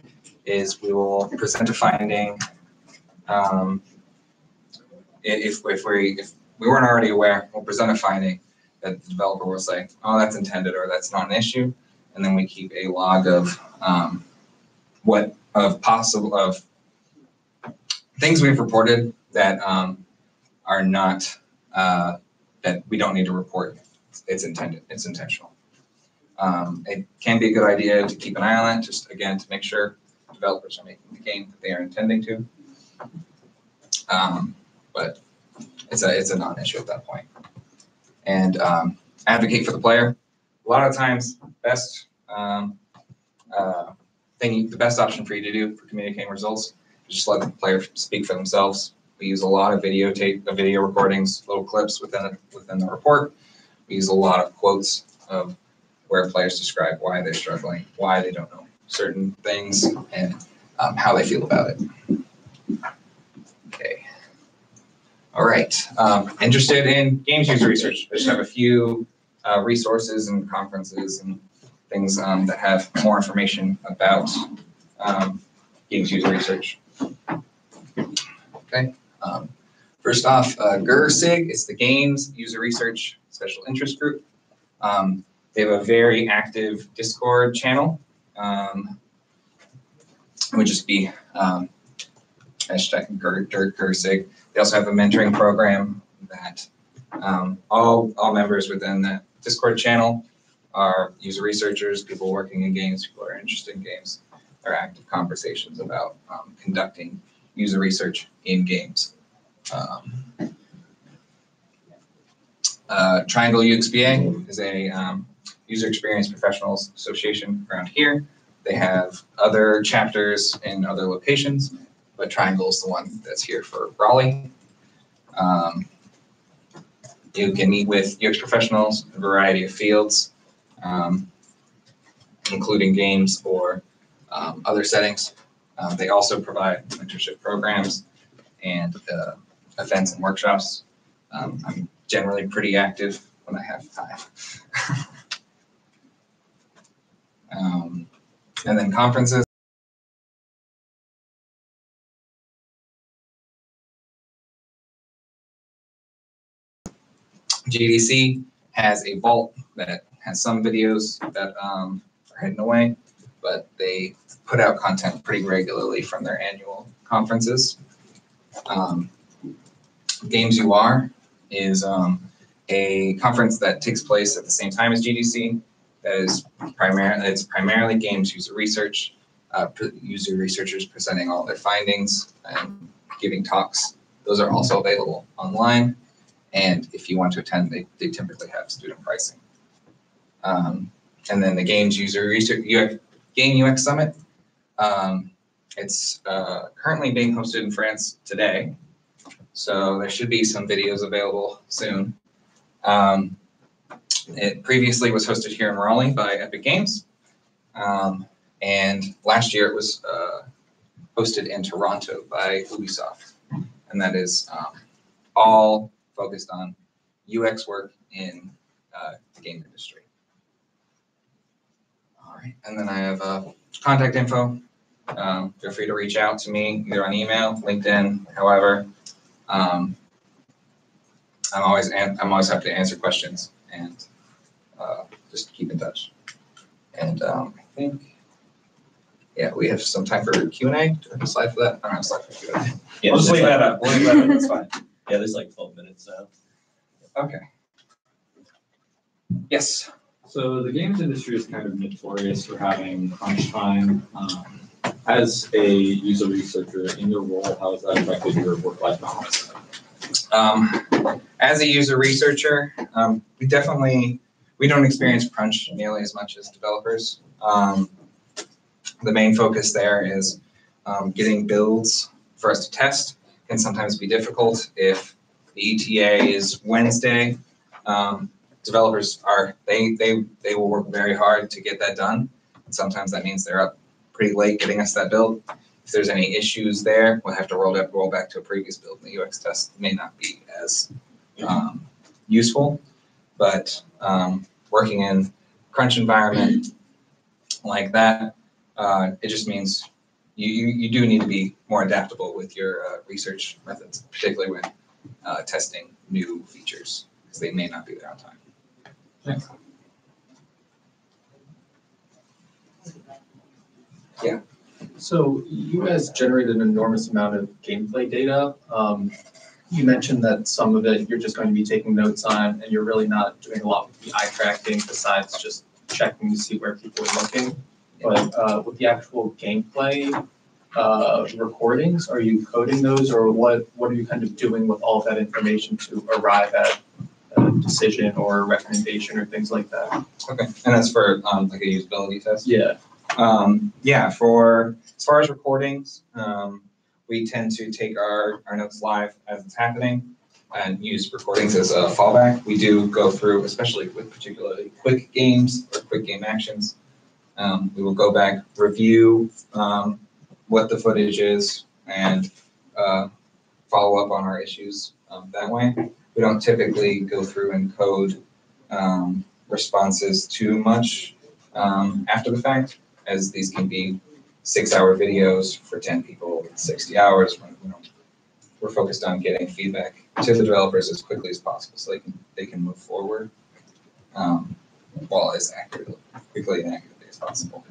is we will present a finding. If we weren't already aware, we'll present a finding that the developer will say, oh, that's intended, or that's not an issue. And then we keep a log of of things we've reported that are not, that we don't need to report. It's intended, it's intentional. It can be a good idea to keep an eye on that, just again, to make sure developers are making the game that they are intending to. But it's a non-issue at that point. And advocate for the player. A lot of times, the best option for you to do for communicating results is just let the player speak for themselves. We use a lot of video recordings, little clips within the report. We use a lot of quotes of where players describe why they're struggling, why they don't know certain things, and how they feel about it. Okay. All right. Interested in games user research? I just have a few resources and conferences and things that have more information about games user research. Okay. First off, GURSIG is the Games User Research Special Interest Group. They have a very active Discord channel. It would just be hashtag GURSIG. They also have a mentoring program that all members within that Discord channel are user researchers, people working in games, people who are interested in games. There are active conversations about conducting user research in games. Triangle UXBA is a user experience professionals association around here. They have other chapters in other locations, but Triangle is the one that's here for Raleigh. You can meet with UX professionals in a variety of fields, including games or other settings. They also provide mentorship programs and events and workshops. I'm generally pretty active when I have time. And then conferences. GDC has a vault that has some videos that are hidden away, but they put out content pretty regularly from their annual conferences. Games UR is a conference that takes place at the same time as GDC. That is primarily games user research, user researchers presenting all their findings and giving talks. Those are also available online. And if you want to attend, they typically have student pricing. And then the Games User Research Game UX Summit. It's currently being hosted in France today, so there should be some videos available soon. It previously was hosted here in Raleigh by Epic Games, and last year it was hosted in Toronto by Ubisoft, and that is all focused on UX work in the game industry. All right, and then I have contact info. Feel free to reach out to me either on email, LinkedIn, however. I'm always happy to answer questions and just keep in touch. And I think, yeah, we have some time for Q&A. Do I have a slide for that? I don't have a slide for Q&A. Yeah, We'll just leave that up. We'll leave that up. That's fine. Yeah, there's like 12 minutes now. Okay. Yes. So the games industry is kind of notorious for having crunch time. As a user researcher in your role, how has that affected your work-life balance? As a user researcher, we don't experience crunch nearly as much as developers. The main focus there is getting builds for us to test. Can sometimes be difficult if the ETA is Wednesday. Developers they will work very hard to get that done. And sometimes that means they're up pretty late getting us that build. If there's any issues there, we'll have to roll back to a previous build. The UX test may not be as useful, but working in crunch environment like that, it just means you do need to be more adaptable with your research methods, particularly when testing new features, because they may not be there on time. Thanks. Yeah. So you guys generate an enormous amount of gameplay data. You mentioned that some of it you're just going to be taking notes on, and you're really not doing a lot with the eye tracking besides just checking to see where people are looking. But with the actual gameplay recordings, are you coding those, or what are you kind of doing with all of that information to arrive at a decision or a recommendation or things like that? Okay, and that's for like a usability test? Yeah. Yeah, for as far as recordings, we tend to take our notes live as it's happening and use recordings as a fallback. We do go through, especially with particularly quick games or quick game actions, we will go back, review what the footage is, and follow up on our issues that way. We don't typically go through and code responses too much after the fact, as these can be 6-hour videos for 10 people, 60 hours. We're focused on getting feedback to the developers as quickly as possible so they can move forward while as quickly and accurately as possible.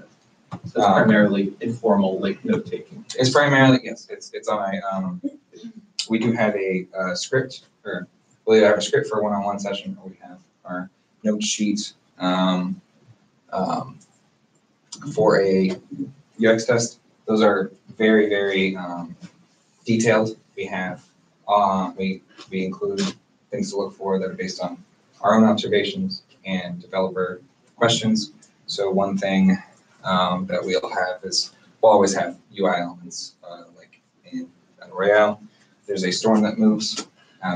So it's primarily informal, like note taking. It's primarily, yes. It's on we do have a script, or we have a script for a one-on-one session, or we have our note sheet for a UX test. Those are very, very detailed. We have we include things to look for that are based on our own observations and developer questions. So one thing that we'll have is we'll always have UI elements like in Battle Royale. There's a storm that moves.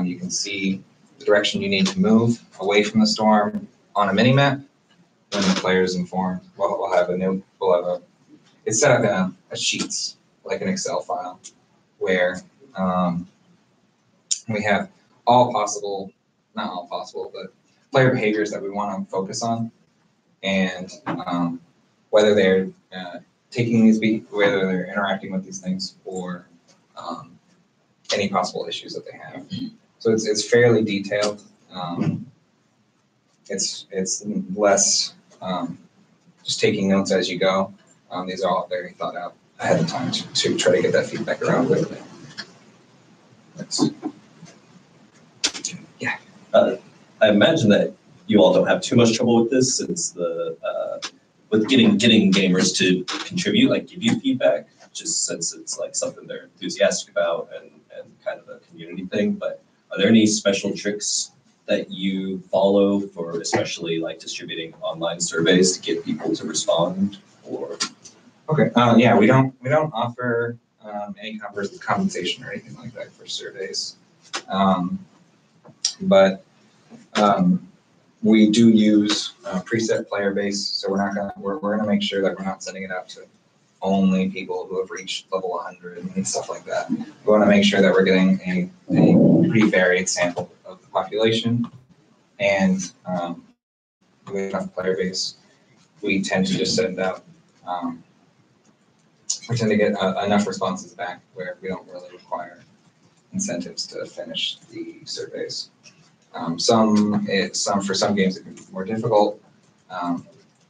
You can see the direction you need to move away from the storm on a mini map. When the player's informed, we'll have it's set up in a sheets, like an Excel file, where we have not all possible, but player behaviors that we want to focus on, and whether they're whether they're interacting with these things, or any possible issues that they have. So it's fairly detailed. It's less just taking notes as you go. These are all very thought out ahead of time to try to get that feedback around quickly. Yeah. I imagine that you all don't have too much trouble with this, since with getting gamers to contribute, like give you feedback, just since it's like something they're enthusiastic about and kind of a community thing. But are there any special tricks that you follow for, especially like distributing online surveys to get people to respond? Or okay, yeah, we don't offer any compensation or anything like that for surveys, but we do use preset player base, so we're gonna make sure that we're not sending it out to only people who have reached level 100 and stuff like that. We want to make sure that we're getting a pretty varied sample of the population, and with enough player base, we tend to just send out. We tend to get enough responses back where we don't really require incentives to finish the surveys. For some games it can be more difficult.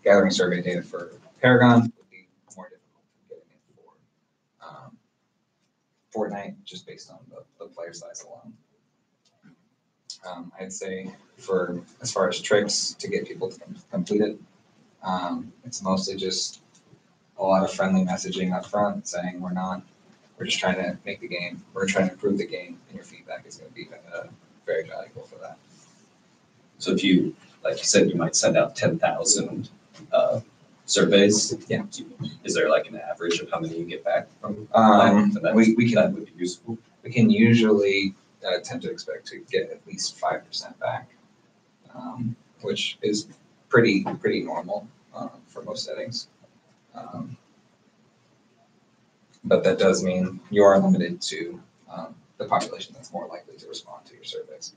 Gathering survey data for Paragon would be more difficult than getting it for Fortnite, just based on the player size alone. I'd say as far as tricks to get people to complete it, it's mostly just a lot of friendly messaging up front saying we're just trying to make the game, we're trying to improve the game, and your feedback is going to be very valuable for that. So if you, like you said, you might send out 10,000 surveys. Yeah. Is there like an average of how many you get back from? That would be useful. We can usually tend to expect to get at least 5% back, which is pretty normal for most settings. But that does mean you are limited to the population that's more likely to respond to your surveys.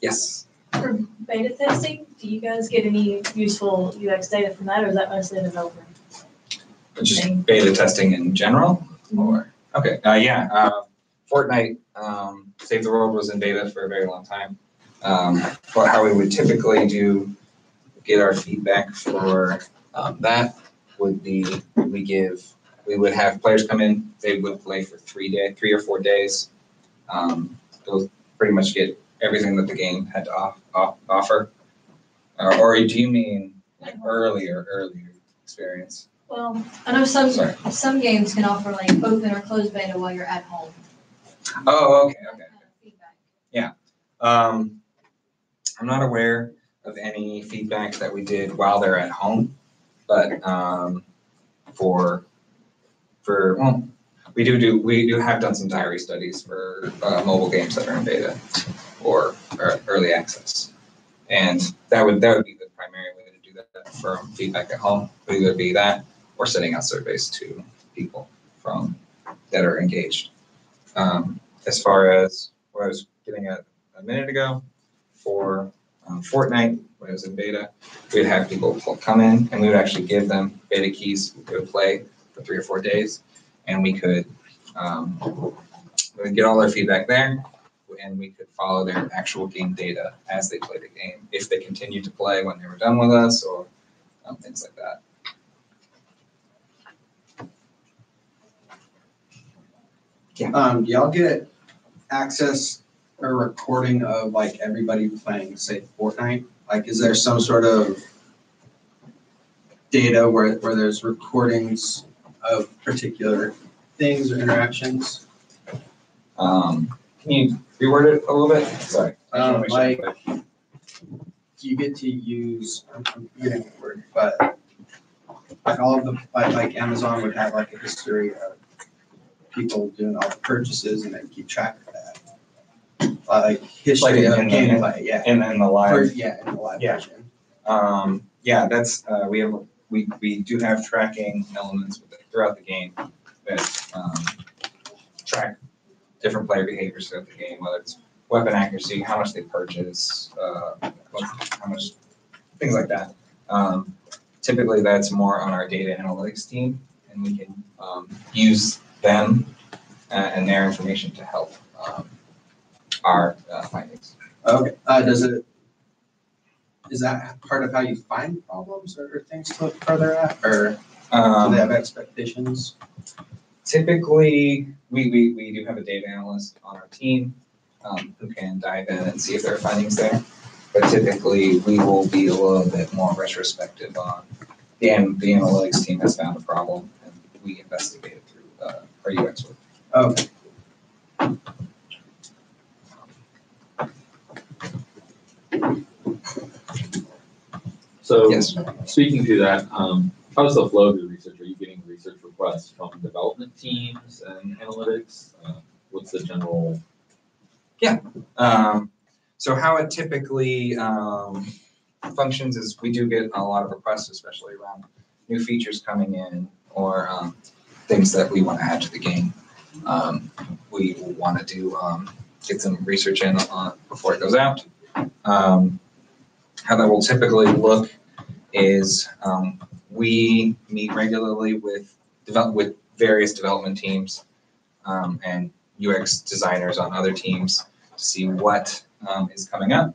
Yes. For beta testing, do you guys get any useful UX data from that, or is that mostly developer? Just beta testing in general? Or okay, Fortnite Save the World was in beta for a very long time. But how we would typically get our feedback for that would be we would have players come in, they would play for 3 or 4 days. They'll pretty much get everything that the game had to offer. Or do you mean like earlier experience? Well, I know some games can offer like open or closed beta while you're at home. Oh, okay. Yeah. I'm not aware of any feedback that we did while they're at home, but we do have done some diary studies for mobile games that are in beta or early access, and that would be the primary way to do that for feedback at home. Would either be that or sending out surveys to people that are engaged. As far as what I was getting at a minute ago, for Fortnite, when it was in beta, we'd have people come in and we would actually give them beta keys. We would play for 3 or 4 days, and we could get all their feedback there, and we could follow their actual game data as they play the game, if they continued to play when they were done with us, or things like that. Do y'all get access or recording of like everybody playing, say, Fortnite? Like, is there some sort of data where there's recordings of particular things or interactions? Can you reword it a little bit? Sorry. Like, you get to use, I'm forgetting the word, but like all of the, like Amazon would have like a history of people doing all the purchases and then keep track of that. like history of in the- gameplay, yeah. And then the Or, live. yeah, in the live Yeah. version. Yeah, that's, we do have tracking elements with it throughout the game that, track different player behaviors throughout the game, whether it's weapon accuracy, how much they purchase, how much, things like that. Typically, that's more on our data analytics team, and we can use them and their information to help our findings. Okay, is that part of how you find problems or things to look further at, or do they have expectations? Typically, we do have a data analyst on our team who can dive in and see if there are findings there. But typically, we will be a little bit more retrospective on the analytics team has found a problem, and we investigate it through our UX work. Okay. So, Yes. speaking to that, how's the flow of your research? Are you getting research requests from development teams and analytics? What's the general? So how it typically functions is we do get a lot of requests, especially around new features coming in or things that we want to add to the game. We want to do get some research in on before it goes out. How that will typically look is we meet regularly with various development teams and UX designers on other teams to see what is coming up,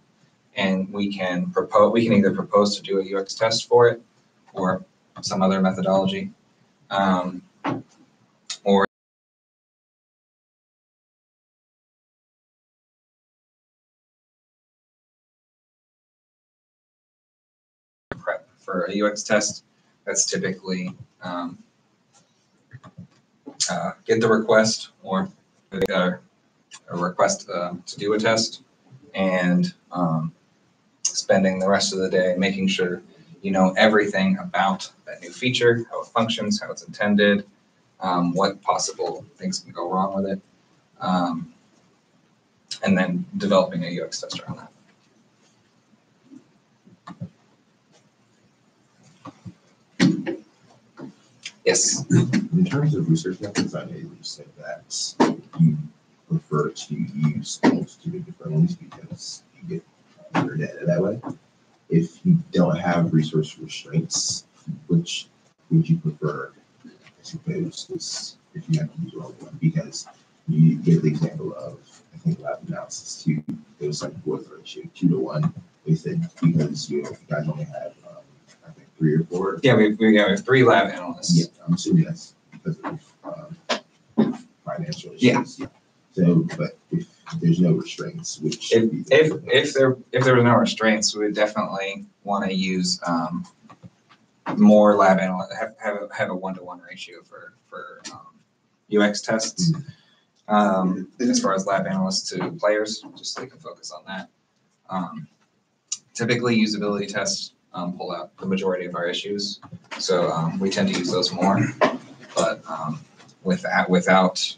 and we can either propose to do a UX test for it or some other methodology, or prep for a UX test. That's typically get the request or a request to do a test, and spending the rest of the day making sure you know everything about that new feature, how it functions, how it's intended, what possible things can go wrong with it, and then developing a UX test around that. Yes. In terms of research methods, I know you said that you prefer to use multitude of different ones because you get better data that way. If you don't have resource restraints, which would you prefer? I suppose is if you have to use all of them, because you give the example of, I think, lab analysis 2, it was like fourth ratio 2 to 1. They said because you guys only have I think 3 or 4. Yeah, we have 3 lab analysts. Yeah, I'm assuming that's because of financial issues. Yeah. So, but if there's no restraints, which If there were no restraints, we would definitely want to use more lab analysts. Have a 1-to-1 ratio for UX tests. As far as lab analysts to players, just so they can focus on that. Typically, usability tests pull out the majority of our issues, so we tend to use those more. But without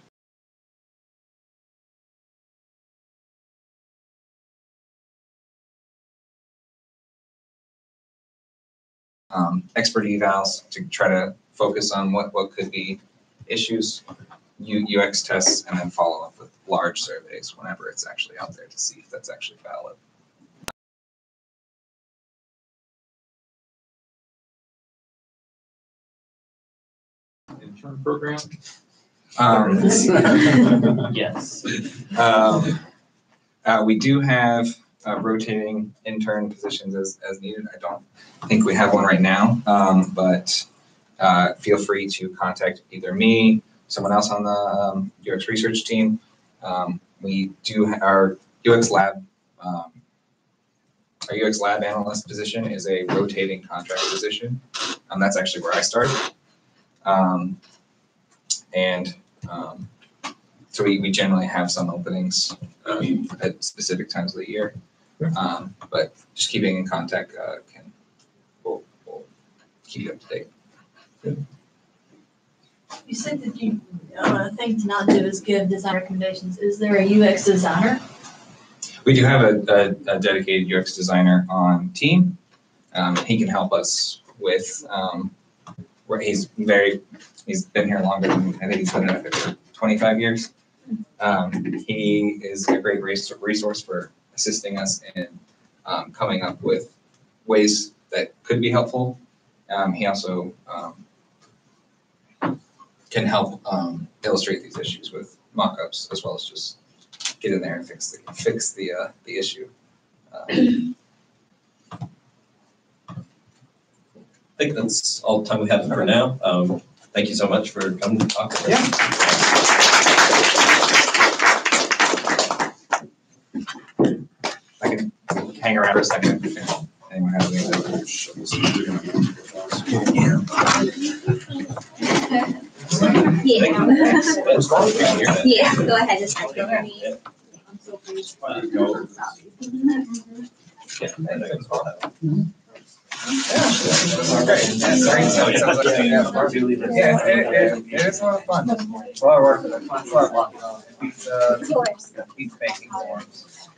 expert evals to try to focus on what could be issues, UX tests, and then follow up with large surveys whenever it's actually out there to see if that's actually valid. Intern program? Yes. We do have rotating intern positions as needed. I don't think we have one right now, but feel free to contact either me, someone else on the UX research team. We do our UX lab. Our UX lab analyst position is a rotating contract position. That's actually where I started. So we generally have some openings at specific times of the year. But just keeping in contact will keep you up to date. You said that a thing to not do is give design recommendations. Is there a UX designer? We do have a dedicated UX designer on team. He can help us with, where he's been here longer than, I think he's been at it for 25 years. He is a great resource for assisting us in coming up with ways that could be helpful. He also can help illustrate these issues with mock-ups, as well as just get in there and fix the issue. I think that's all the time we have for now. Thank you so much for coming to talk to us. Yeah. I can hang around for a second if anyone has anything. Yeah. Thanks. Yeah, go ahead, just type your name. It is a lot of fun. It's a lot of work. It's a lot of fun. It's baking forms.